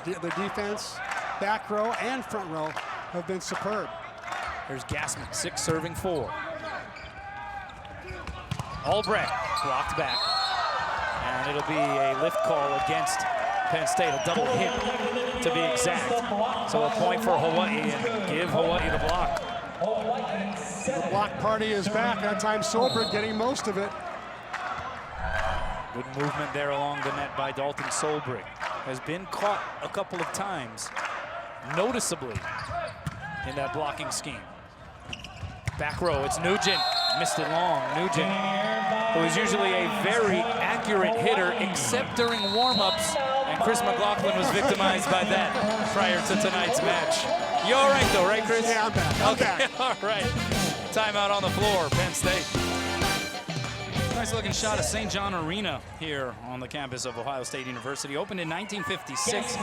The defense, back row and front row have been superb. There's Gassman, 6 serving 4. Albrecht blocked back. And it'll be a lift call against Penn State, a double hit to be exact. So a point for Hawaii and give Hawaii the block. The block party is back. That time Solberg getting most of it. Good movement there along the net by Dalton Solberg. Has been caught a couple of times, noticeably, in that blocking scheme. Back row, it's Nugent. missed it long. Nugent, who is usually a very accurate hitter, except during warm-ups, and Chris McLaughlin was victimized by that prior to tonight's match. You all right though, right, Chris? Yeah, I'm back. I'm back. All right. Timeout on the floor, Penn State. Nice looking shot of St. John Arena here on the campus of Ohio State University. Opened in 1956,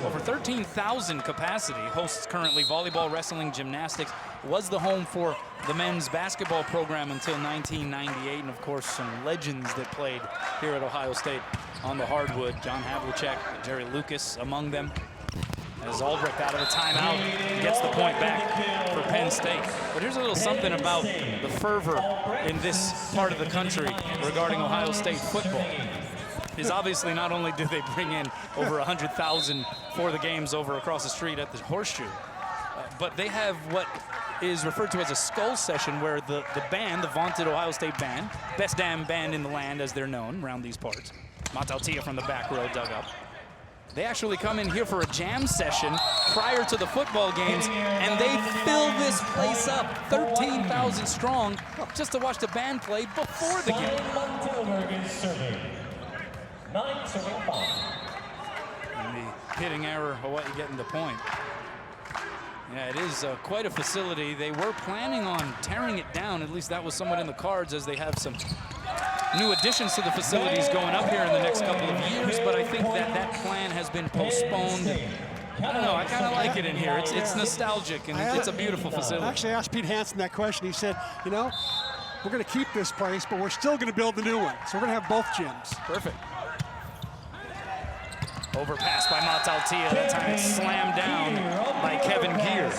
over 13,000 capacity. Hosts currently volleyball, wrestling, gymnastics. Was the home for the men's basketball program until 1998. And of course, some legends that played here at Ohio State on the hardwood. John Havlicek, Jerry Lucas among them. As Albrecht out of the timeout gets the point back for Penn State. But here's a little something about the fervor in this part of the country regarding Ohio State football. Is obviously not only do they bring in over 100,000 for the games over across the street at the Horseshoe, but they have what is referred to as a skull session, where the band, the vaunted Ohio State band, best damn band in the land as they're known around these parts, Mataltia from the back row dug up. They actually come in here for a jam session prior to the football games, and they fill this place up, 13,000 strong, just to watch the band play before the game. And the hitting error, Hawaii getting the point. Yeah, it is quite a facility. They were planning on tearing it down, at least that was somewhat in the cards, as they have some new additions to the facilities going up here in the next couple of years, but I think that plan has been postponed. I don't know, I kind of like it in here. It's nostalgic, and it's a beautiful facility. I actually asked Pete Hansen that question. He said, you know, we're going to keep this place, but we're still going to build the new one. So we're going to have both gyms. Perfect. Overpass by Mataltia. That time it's slammed down by Kevin Gear.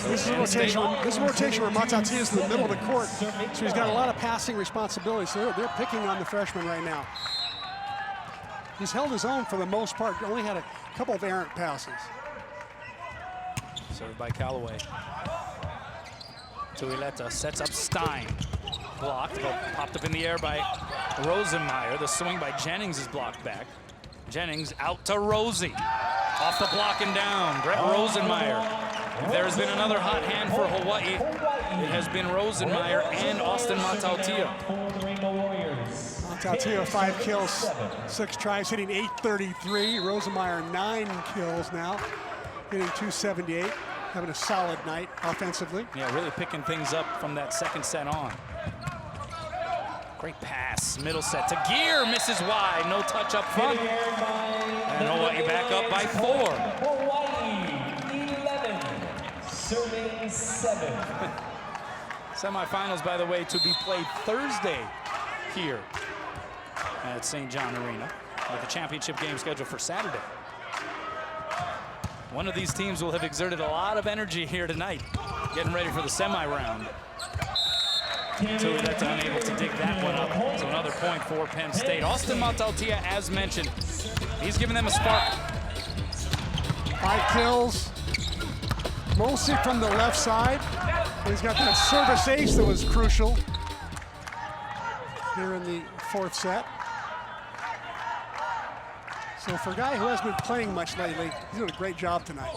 This is a rotation where Mataltia is in the middle of the court, so he's got a lot of passing responsibility. So they're picking on the freshman right now. He's held his own for the most part. Only had a couple of errant passes. Served by Callaway. Tuileta sets up Stein. Blocked, but popped up in the air by Rosenmeyer. The swing by Jennings is blocked back. Jennings out to Rosie. Off the block and down, Brett Rosenmeyer. If there has been another hot hand for Hawaii, it has been Rosenmeyer and Austin Mataltia. Mataltia, 5 kills, 6 tries, hitting .833. Rosenmeyer, 9 kills now, hitting .278. Having a solid night offensively. Yeah, really picking things up from that second set on. Great pass, middle set to Gear, misses wide, no touch up front. And Hawaii back up by 4. Hawaii 11, serving 7. Semifinals, by the way, to be played Thursday here at St. John Arena, with the championship game scheduled for Saturday. One of these teams will have exerted a lot of energy here tonight, getting ready for the semi-round. Tuileta unable to dig that one up. So another point for Penn State. Austin Mataltia, as mentioned, he's giving them a spark. 5 kills, mostly from the left side. He's got that service ace that was crucial here in the 4th set. So for a guy who hasn't been playing much lately, he's doing a great job tonight.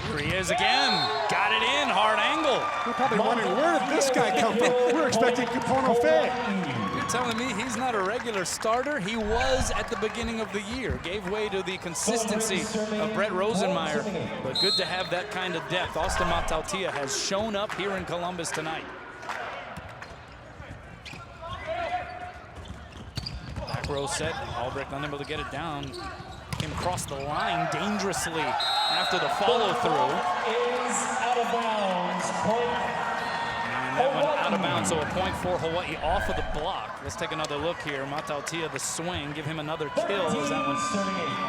Here he is again. Got it in, hard angle. We're probably wondering, where did this guy come from? We're expecting Kapono Faye. You're telling me he's not a regular starter? He was at the beginning of the year. Gave way to the consistency of Brett Rosenmeyer. But good to have that kind of depth. Austin Mataltia has shown up here in Columbus tonight. Back row set. Albrecht unable to get it down. Came across the line dangerously after the follow-through. Is out of bounds. And that went out of bounds, so a point for Hawaii off of the block. Let's take another look here. Mataltia, the swing, give him another kill as that one,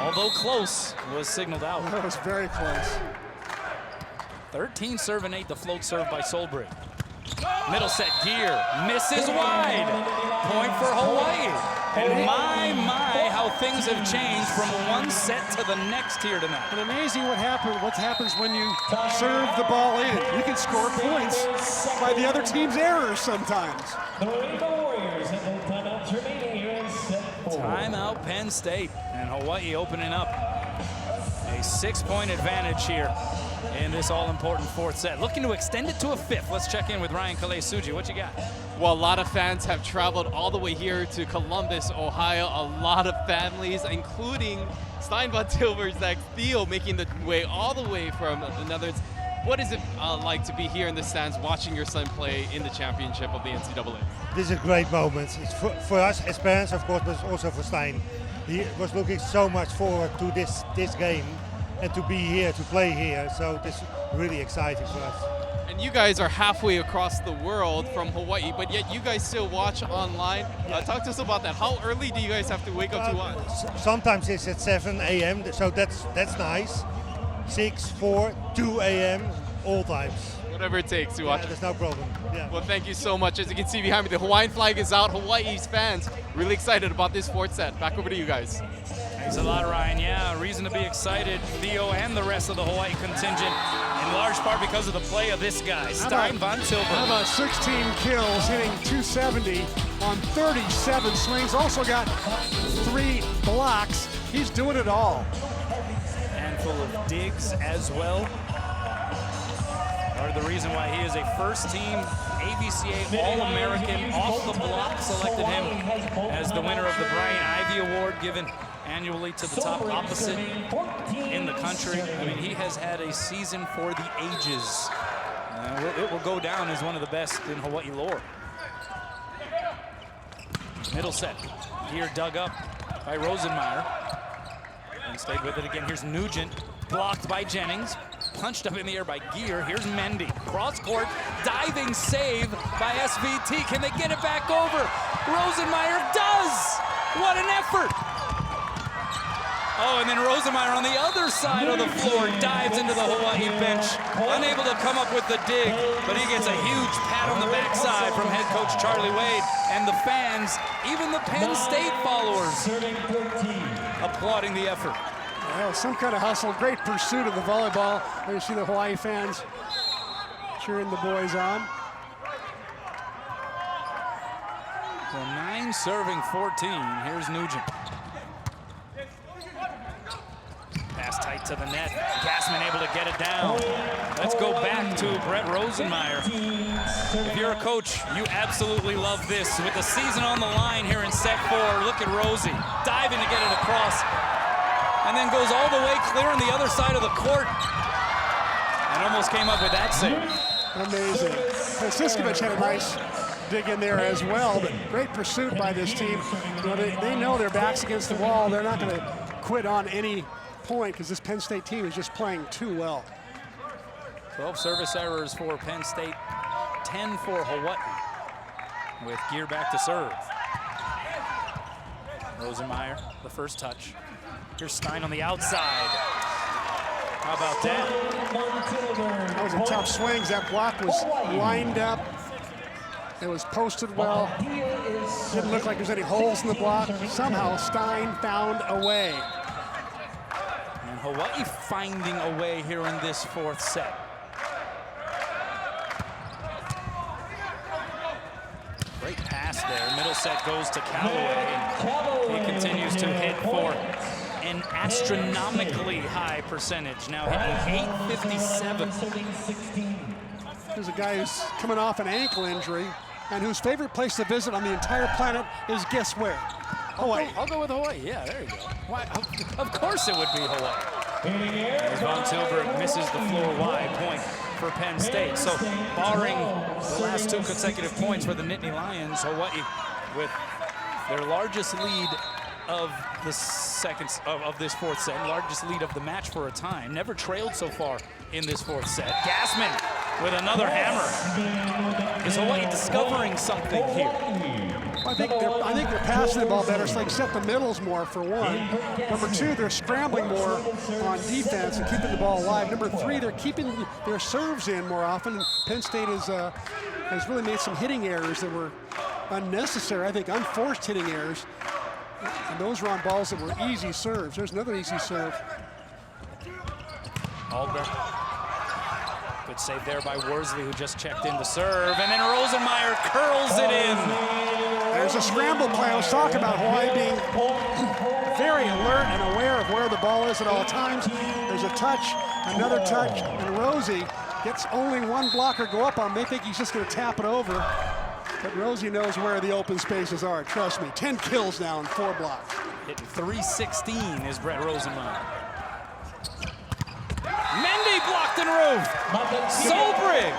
although close, was signaled out. That was very close. 13 serving 8, the float serve by Solbrig. Middle set Gear, misses wide. Point for Hawaii. And my, how things have changed from one set to the next here tonight. And amazing what happens when you serve the ball in. You can score points by the other team's errors sometimes. The Rainbow Warriors have no timeouts remaining here in set 4. Timeout Penn State, and Hawaii opening up a 6-point advantage here in this all-important fourth set. Looking to extend it to a fifth. Let's check in with Ryan Kalei-Suji. What you got? Well, a lot of fans have traveled all the way here to Columbus, Ohio. A lot of families, including Stein Von Tilburg's Zach Theo, making the way all the way from the Netherlands. What is it like to be here in the stands watching your son play in the championship of the NCAA? This is a great moment. It's for us as parents, of course, but also for Stein. He was looking so much forward to this game and to be here, to play here. So this is really exciting for us. And you guys are halfway across the world from Hawaii, but yet you guys still watch online. Talk to us about that. How early do you guys have to wake up to watch? Sometimes it's at 7 a.m., so that's nice. 6, 4, 2 a.m., all times. Whatever it takes to watch. There's no problem. Yeah. Well, thank you so much. As you can see behind me, the Hawaiian flag is out. Hawaii's fans really excited about this fourth set. Back over to you guys. Thanks a lot, Ryan. Yeah, reason to be excited, Theo and the rest of the Hawaii contingent, in large part because of the play of this guy, Stein Von Tilburg. How about 16 kills, hitting 270 on 37 swings. Also got 3 blocks. He's doing it all. Handful of digs as well. Are the reason why he is a first-team AVCA All-American. Off the block selected him as the winner of the Brian Ivy Award, given annually to the top opposite in the country. I mean, he has had a season for the ages. It will go down as one of the best in Hawaii lore. Middle set, here dug up by Rosenmeyer. And stayed with it again. Here's Nugent, blocked by Jennings. Punched up in the air by Gear. Here's Mendy. Cross court, diving save by SVT. Can they get it back over? Rosenmeyer does! What an effort! Oh, and then Rosenmeyer on the other side of the floor dives into the Hawaii bench. Unable to come up with the dig, but he gets a huge pat on the backside from head coach Charlie Wade. And the fans, even the Penn State followers, applauding the effort. Well, some kind of hustle, great pursuit of the volleyball. There you see the Hawaii fans cheering the boys on. So 9 serving 14. Here's Nugent. Pass tight to the net. Gassman able to get it down. Let's go back to Brett Rosenmeyer. If you're a coach, you absolutely love this. With the season on the line here in set 4, look at Rosie diving to get it across. And then goes all the way clear on the other side of the court. And almost came up with that save. Amazing. Siskovic had a nice dig in there as well, but great pursuit by this team. You know, they know their back's against the wall. They're not going to quit on any point because this Penn State team is just playing too well. 12 service errors for Penn State, 10 for Hawaii, with Gear back to serve. Rosenmeyer, the first touch. Here's Stein on the outside. How about that? That was a tough swing. That block was lined up. It was posted well. Didn't look like there's any holes in the block. Somehow Stein found a way. And Hawaii finding a way here in this fourth set. Great pass there. Middle set goes to Callaway. He continues to hit for an astronomically high percentage. Now hitting 857. There's a guy who's coming off an ankle injury and whose favorite place to visit on the entire planet is guess where? Hawaii. I'll go with Hawaii. Yeah, there you go. Why? Of course it would be Hawaii. As Von Tilburg misses the floor wide point for Penn State. So barring the last 2 consecutive points for the Nittany Lions, Hawaii with their largest lead of the of this fourth set, largest lead of the match for a time. Never trailed so far in this fourth set. Gassman with another hammer. Is Hawaii discovering something here? I think they're passing the ball better, so they set the middles more, for one. Number 2, they're scrambling more on defense and keeping the ball alive. Number 3, they're keeping their serves in more often. Penn State has really made some hitting errors that were unnecessary, I think unforced hitting errors. And those were on balls that were easy serves. There's another easy serve. Aldberg. Good save there by Worsley, who just checked in to serve. And then Rosenmeyer curls it in. There's a scramble play. I was talking about Hawaii being very alert and aware of where the ball is at all times. There's a touch. Another touch, and Rosie gets only one blocker go up on him. They think he's just going to tap it over. But Rosie knows where the open spaces are, trust me. 10 kills now and 4 blocks. Hitting 316 is Brett Rosenmeyer. Mendy blocked and roofed. Solbrig.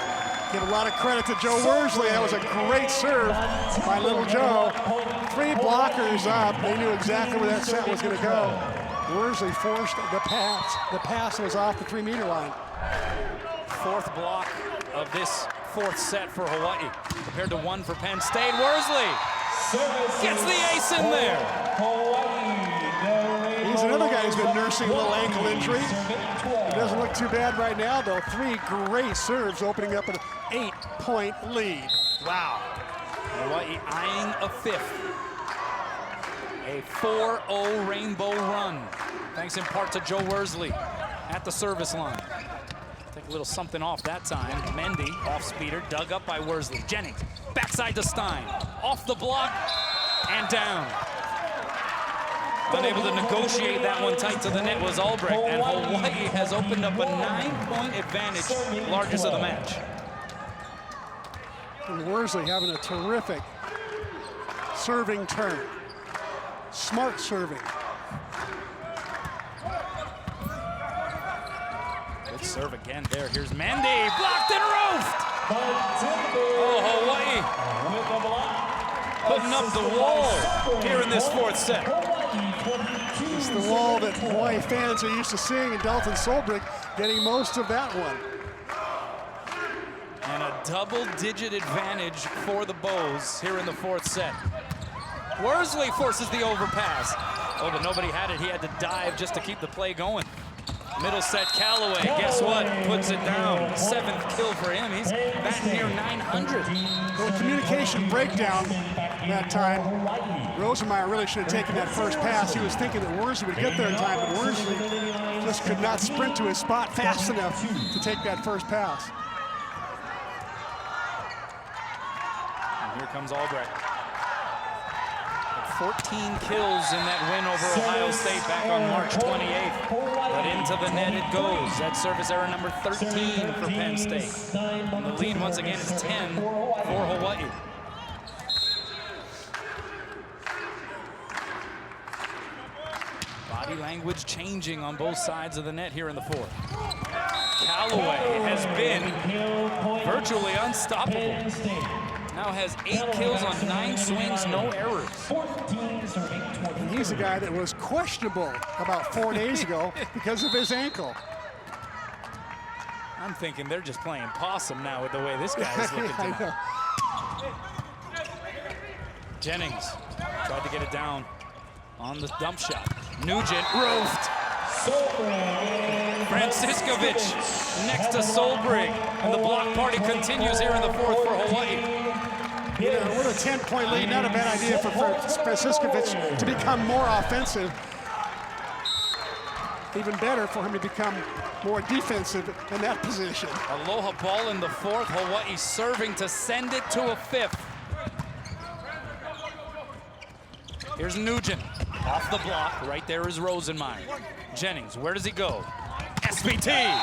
Give a lot of credit to Joe Worsley. That was a great serve by little Joe. 3 blockers up. They knew exactly where that set was going to go. Worsley forced the pass. The pass was off the 3-meter line. 4th block of this 4th set for Hawaii, compared to 1 for Penn State. Worsley gets the ace in there. He's another guy who's been nursing a little ankle injury. He doesn't look too bad right now, though. 3 great serves, opening up an 8-point lead. Wow. Hawaii eyeing a 5th. A 4-0 Rainbow run, thanks in part to Joe Worsley at the service line. Take a little something off that time. Mendy, off speeder, dug up by Worsley. Jennings, backside to Stein. Off the block and down. Unable to negotiate that one tight to the net was Albrecht, and Hawaii has opened up a 9-point advantage, largest of the match. And Worsley having a terrific serving turn. Smart serving. Good serve again there. Here's Mendy, blocked and roofed. Oh, Hawaii putting up the wall here in this 4th set. It's the wall that Hawaii fans are used to seeing, and Dalton Solbrig getting most of that one. And a double-digit advantage for the Bows here in the 4th set. Worsley forces the overpass. Oh, but nobody had it. He had to dive just to keep the play going. Middle set, Callaway, guess what? Puts it down. 7th kill for him. He's back near 900. The communication breakdown that time. Rosenmeyer really should have taken that first pass. He was thinking that Worsley would get there in time, but Worsley just could not sprint to his spot fast enough to take that first pass. And here comes Albrecht. 14 kills in that win over Ohio State back on March 28th. But into the net it goes. That service error number 13 for Penn State. And the lead once again is 10 for Hawaii. Body language changing on both sides of the net here in the 4th. Callaway has been virtually unstoppable. Now has 8 kills on 9 swings, no errors. And he's a guy that was questionable about 4 days ago because of his ankle. I'm thinking they're just playing possum now with the way this guy is looking tonight. Jennings tried to get it down on the dump shot. Nugent roofed. Franciscovich next to Solbrig. And the block party continues here in the 4th for Hawaii. You know, with a 10-point lead, not a bad idea for Franciscovich to become more offensive. Even better for him to become more defensive in that position. Aloha ball in the 4th. Hawaii serving to send it to a 5th. Here's Nugent off the block. Right there is Rosenmeyer. Jennings, where does he go? SBT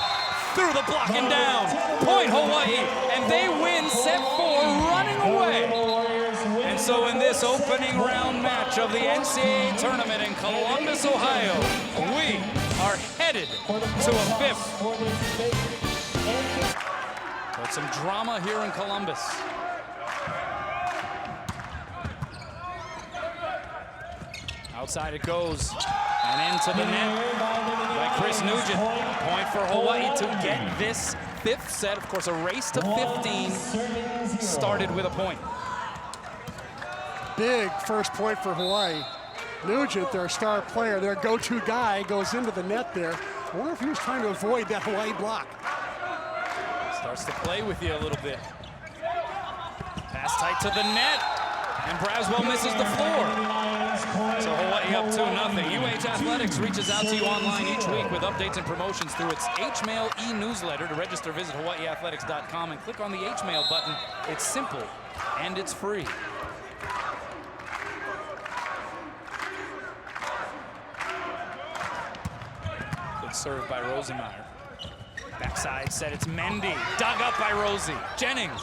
through the block and down. Point Hawaii, and they win set 4 running away. And so in this opening round match of the NCAA tournament in Columbus, Ohio, we are headed to a 5th. But some drama here in Columbus. Outside it goes, and into the net by Chris Nugent. Point for Hawaii to get this 5th set. Of course, a race to 15 started with a point. Big first point for Hawaii. Nugent, their star player, their go-to guy, goes into the net there. I wonder if he was trying to avoid that Hawaii block. Starts to play with you a little bit. Pass tight to the net, and Braswell misses the floor. So Hawaii up 2-0. UH Athletics reaches out to you online each week with updates and promotions through its H-Mail e-newsletter. To register, visit hawaiiathletics.com and click on the H-Mail button. It's simple and it's free. Good serve by Rosenmeyer. Backside set, it's Mendy. Dug up by Rosie. Jennings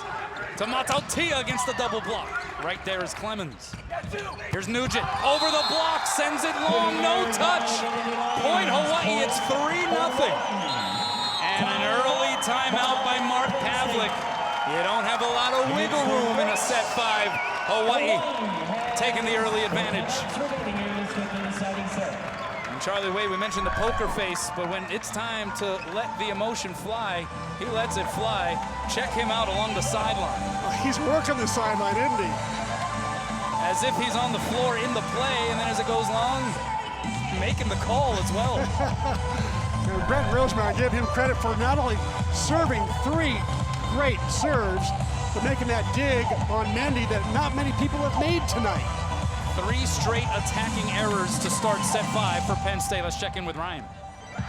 to Matautia against the double block. Right there is Clemens. Here's Nugent. Over the block, sends it long, no touch. Point Hawaii, it's 3-0. And an early timeout by Mark Pavlik. You don't have a lot of wiggle room in a set 5. Hawaii taking the early advantage. And Charlie Wade, we mentioned the poker face, but when it's time to let the emotion fly, he lets it fly. Check him out along the sideline. He's working the sideline, isn't he? As if he's on the floor in the play, and then as it goes long, making the call as well. And Brent Rosemeyer, give him credit for not only serving 3 great serves, but making that dig on Mendy that not many people have made tonight. 3 straight attacking errors to start set 5 for Penn State. Let's check in with Ryan.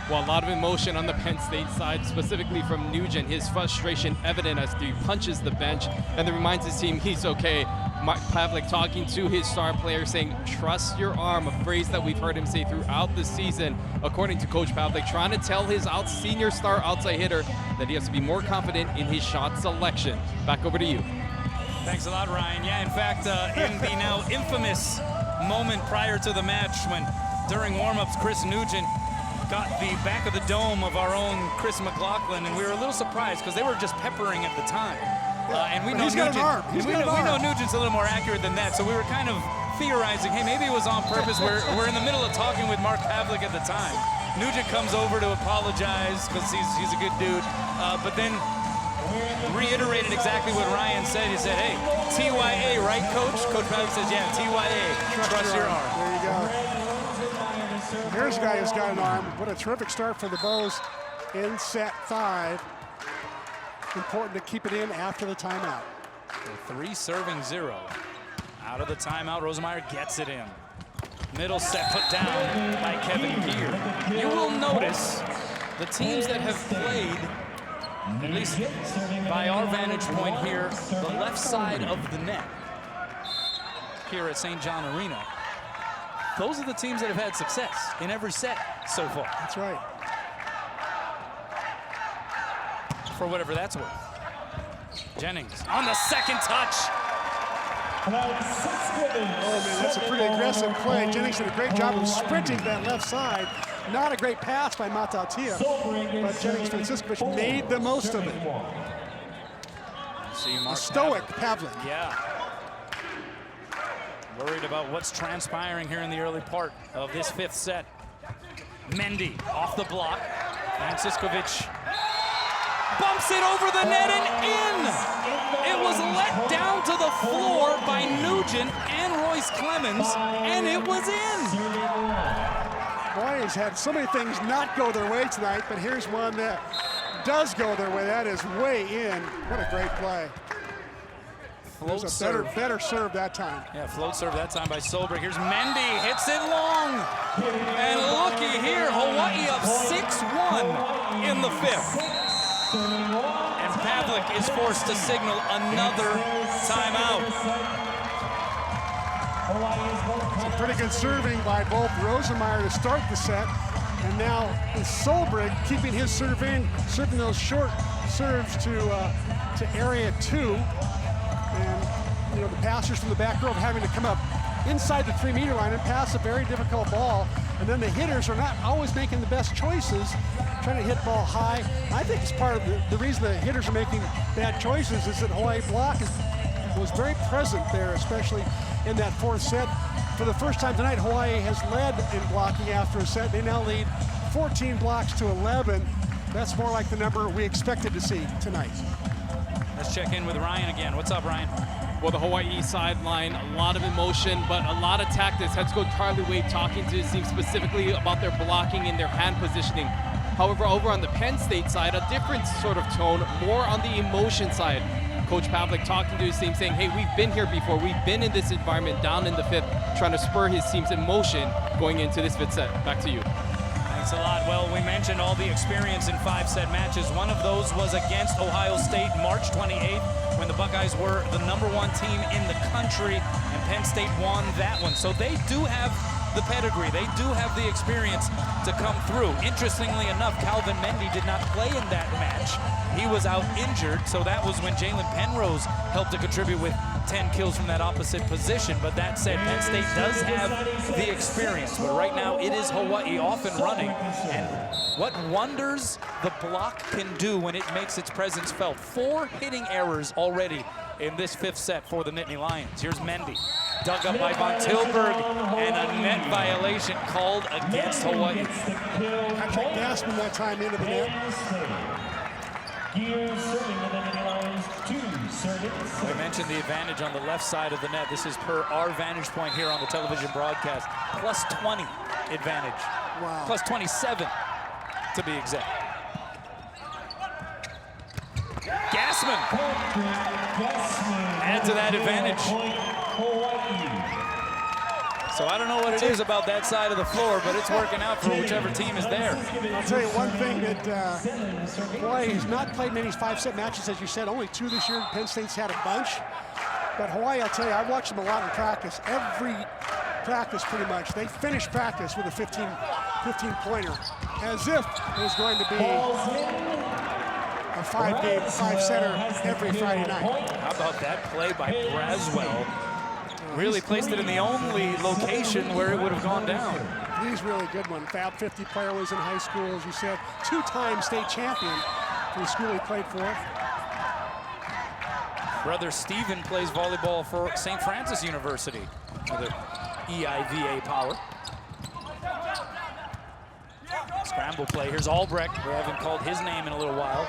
Well, a lot of emotion on the Penn State side, specifically from Nugent. His frustration evident as he punches the bench and then reminds his team he's okay. Mark Pavlik talking to his star player saying, trust your arm, a phrase that we've heard him say throughout the season. According to Coach Pavlik, trying to tell his senior star outside hitter that he has to be more confident in his shot selection. Back over to you. Thanks a lot, Ryan. Yeah, in fact, in the now infamous moment prior to the match when during warm-ups, Chris Nugent got the back of the dome of our own Chris McLaughlin, and we were a little surprised because they were just peppering at the time. And we know Nugent, we know Nugent's a little more accurate than that, so we were kind of theorizing, hey, maybe it was on purpose. We're in the middle of talking with Mark Pavlik at the time. Nugent comes over to apologize because he's a good dude, but then reiterated exactly what Ryan said. He said, hey, TYA, right, Coach? Coach Pavlik says, yeah, TYA, trust your arm. There you go. Here's a guy who's got an arm. What a terrific start for the Bows in set 5. Important to keep it in after the timeout. 3 serving 0. Out of the timeout, Rosemeyer gets it in. Middle set put down by Kevin Gear. You will notice the teams that have played, at least by our vantage point here, the left side of the net here at St. John Arena. Those are the teams that have had success in every set so far. That's right. For whatever that's worth. Jennings on the second touch. Oh man, that's a pretty aggressive play. Jennings did a great job of sprinting that left side. Not a great pass by Matautia, but Jennings Franciscovich made the most of it. See Mark stoic Pavlik. Yeah. Worried about what's transpiring here in the early part of this 5th set. Mendy off the block. Franciscovich bumps it over the net and in. It was let down to the floor by Nugent and Royce Clemens, and it was in. Warriors had so many things not go their way tonight, but here's one that does go their way. That is way in. What a great play. Float serve. Better serve that time. Yeah, float serve that time by Solberg. Here's Mendy, hits it long. And looky here, Hawaii up 6-1 in the 5th. And Pavlik is forced to signal another timeout. Some pretty good serving by both Rosemeyer to start the set, and now is Solberg keeping his serve in, serving those short serves to area 2. And you know, the passers from the back row having to come up inside the 3-meter line and pass a very difficult ball. And then the hitters are not always making the best choices, trying to hit ball high. I think it's part of the reason the hitters are making bad choices is that Hawaii block was very present there, especially in that 4th set. For the first time tonight, Hawaii has led in blocking after a set. They now lead 14 blocks to 11. That's more like the number we expected to see tonight. Let's check in with Ryan again. What's up, Ryan? Well, the Hawaii sideline, a lot of emotion, but a lot of tactics. Let's go Charlie Wade talking to his team specifically about their blocking and their hand positioning. However, over on the Penn State side, a different sort of tone, more on the emotion side. Coach Pavlik talking to his team saying, hey, we've been here before. We've been in this environment down in the 5th, trying to spur his team's emotion going into this 5th set. Back to you. Thanks a lot. Well, we mentioned all the experience in 5-set matches. One of those was against Ohio State March 28th when the Buckeyes were the #1 team in the country and Penn State won that one. So they do have the pedigree. They do have the experience to come through. Interestingly enough, Calvin Mendy did not play in that match. He was out injured, so that was when Jalen Penrose helped to contribute with 10 kills from that opposite position. But that said, Penn State does have the experience. But right now, it is Hawaii off and running. And what wonders the block can do when it makes its presence felt. 4 hitting errors already in this 5th set for the Nittany Lions. Here's Mendy, dug up by Von Tilburg, and a net violation called against Hawaii. Patrick Gassman that time into the net. We mentioned the advantage on the left side of the net. This is per our vantage point here on the television broadcast. Plus 20 advantage. Wow. Plus 27 to be exact. Gassman. Add to that advantage. So I don't know what it is about that side of the floor, but it's working out for whichever team is there. I'll tell you one thing that Hawaii has not played many 5-set matches, as you said, only 2 this year. Penn State's had a bunch. But Hawaii, I'll tell you, I've watched them a lot in practice. Every practice, pretty much, they finish practice with a 15-pointer, as if it was going to be a 5-setter every Friday night. How about that play by Braswell? Really placed it in the only location where it would have gone down. He's really good one. Fab 50 player, was in high school, as you said. 2-time state champion for the school he played for. Brother Stephen plays volleyball for St. Francis University. Another EIVA power. Scramble play. Here's Albrecht. We haven't called his name in a little while.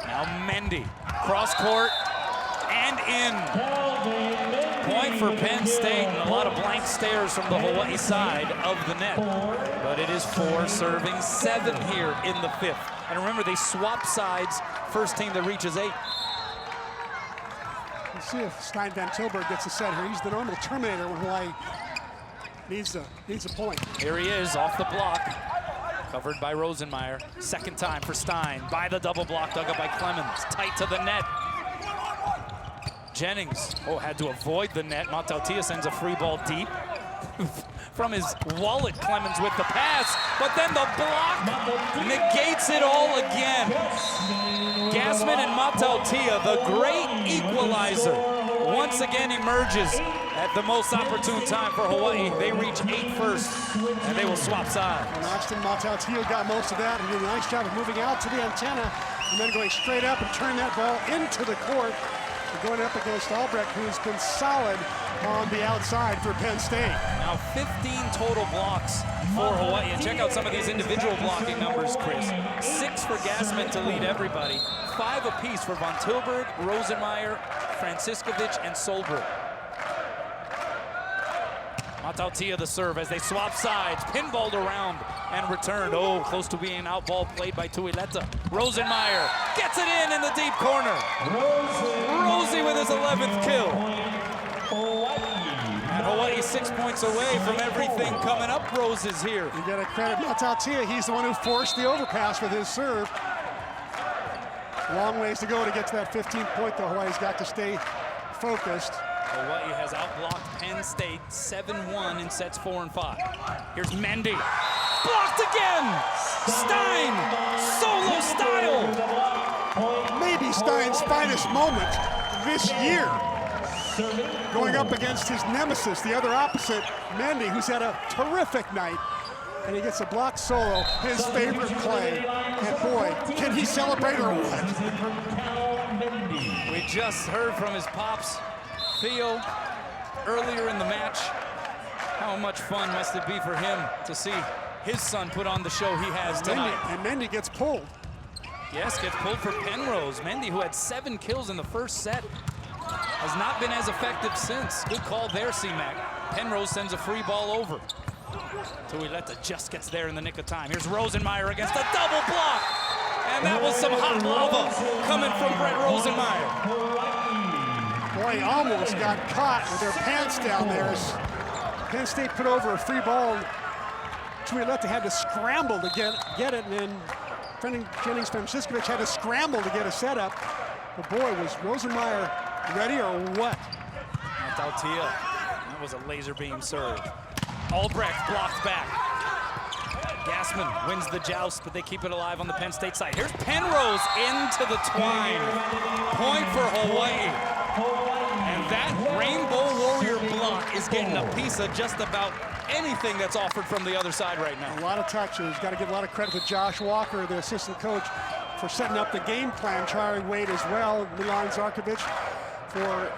Now Mendy. Cross court and in. Point for Penn State, and a lot of blank stares from the Hawaii side of the net. But it is 4 serving 7 here in the 5th. And remember, they swap sides. First team that reaches 8. Let's see if Stein Van Tilburg gets a set here. He's the normal terminator when Hawaii needs a point. Here he is off the block. Covered by Rosenmeyer. Second time for Stein. By the double block, dug up by Clemens. Tight to the net. Jennings, had to avoid the net. Matautia sends a free ball deep. From his wallet, Clemens with the pass, but then the block negates it all again. Gassman and Matautia, the great equalizer, once again emerges at the most opportune time for Hawaii. They reach 8 first, and they will swap sides. And Austin Matautia got most of that and did a nice job of moving out to the antenna and then going straight up and turning that ball into the court. Going up against Albrecht, who's been solid on the outside for Penn State. Now 15 total blocks for Hawaii. And check out some of these individual blocking numbers, Chris. 6 for Gassman to lead everybody. 5 apiece for Von Tilburg, Rosenmeyer, Franciscovich, and Solberg. Matautia the serve as they swap sides, pinballed around and returned. Close to being out ball played by Tuileta. Rosenmeyer gets it in the deep corner. Rosie with his 11th kill. And Hawaii 6 points away from everything coming up roses here. You got to credit Matautia. He's the one who forced the overpass with his serve. Long ways to go to get to that 15th point, though. Hawaii's got to stay focused. Hawaii has outblocked Penn State 7-1 in sets 4 and 5. Here's Mendy. Blocked again! Stein! Solo style! Maybe Stein's finest moment this year. Going up against his nemesis, the other opposite, Mendy, who's had a terrific night. And he gets a block solo, his favorite play. And boy, can he celebrate or what? We just heard from his pops, Theo, earlier in the match. How much fun must it be for him to see his son put on the show he has tonight. And Mendy gets pulled. Yes, gets pulled for Penrose. Mendy, who had 7 kills in the first set, has not been as effective since. Good call there, C-Mac. Penrose sends a free ball over. Tuileta just gets there in the nick of time. Here's Rosenmeyer against a double block. And that was some hot lava coming from Brett Rosenmeyer. Boy, he almost got caught with their pants down there as Penn State put over a free ball. Tuileta had to scramble to get it, and then Jennings Franciscovich had to scramble to get a setup. But boy, was Rosenmeyer ready or what? Matautia. That was a laser beam serve. Albrecht blocked back. Gassman wins the joust, but they keep it alive on the Penn State side. Here's Penrose into the twine. Point for Hawaii. And that Rainbow Warrior block is getting a piece of just about anything that's offered from the other side right now. A lot of touches. Got to give a lot of credit to Josh Walker, the assistant coach, for setting up the game plan. Charlie Wade as well, Milan Zarkovic, for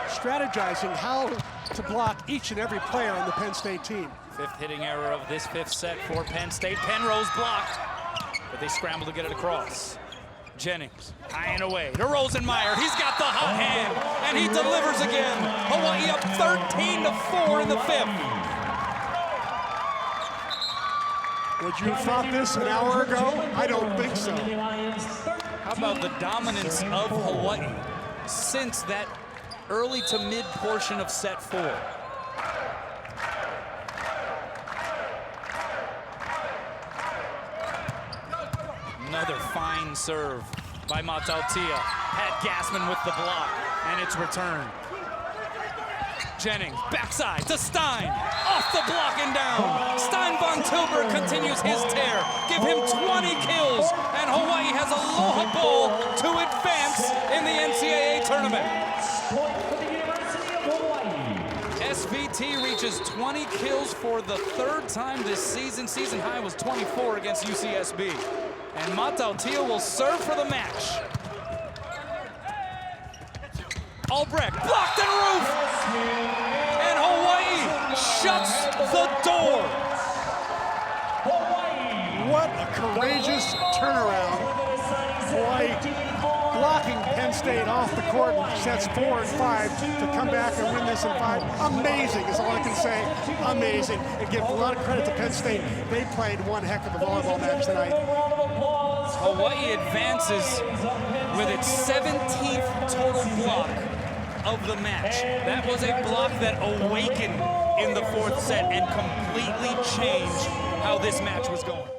strategizing how to block each and every player on the Penn State team. Fifth hitting error of this fifth set for Penn State. Penrose blocked, but they scramble to get it across. Jennings, high and away to Rosenmeyer. He's got the hot hand, and he delivers again. Hawaii up 13-4 in the fifth. Would you have thought this an hour ago? I don't think so. How about the dominance of Hawaii since that early to mid portion of set 4? Another fine serve by Matautia. Pat Gassman with the block, and it's returned. Jennings, backside to Stein. Off the block and down. Stein von Tilburg continues his tear. Give him 20 kills, and Hawaii has a Aloha Bowl to advance in the NCAA tournament. SVT reaches 20 kills for the third time this season. Season high was 24 against UCSB. And Matautia will serve for the match. Albrecht blocked and roof. And Hawaii shuts the door. What a courageous turnaround. Hawaii blocking Penn State off the court in sets 4 and 5 to come back and win this in 5. Amazing is all I can say. Amazing. And give a lot of credit to Penn State. They played one heck of a volleyball match tonight. Hawaii advances with its 17th total block of the match. That was a block that awakened in the fourth set and completely changed how this match was going.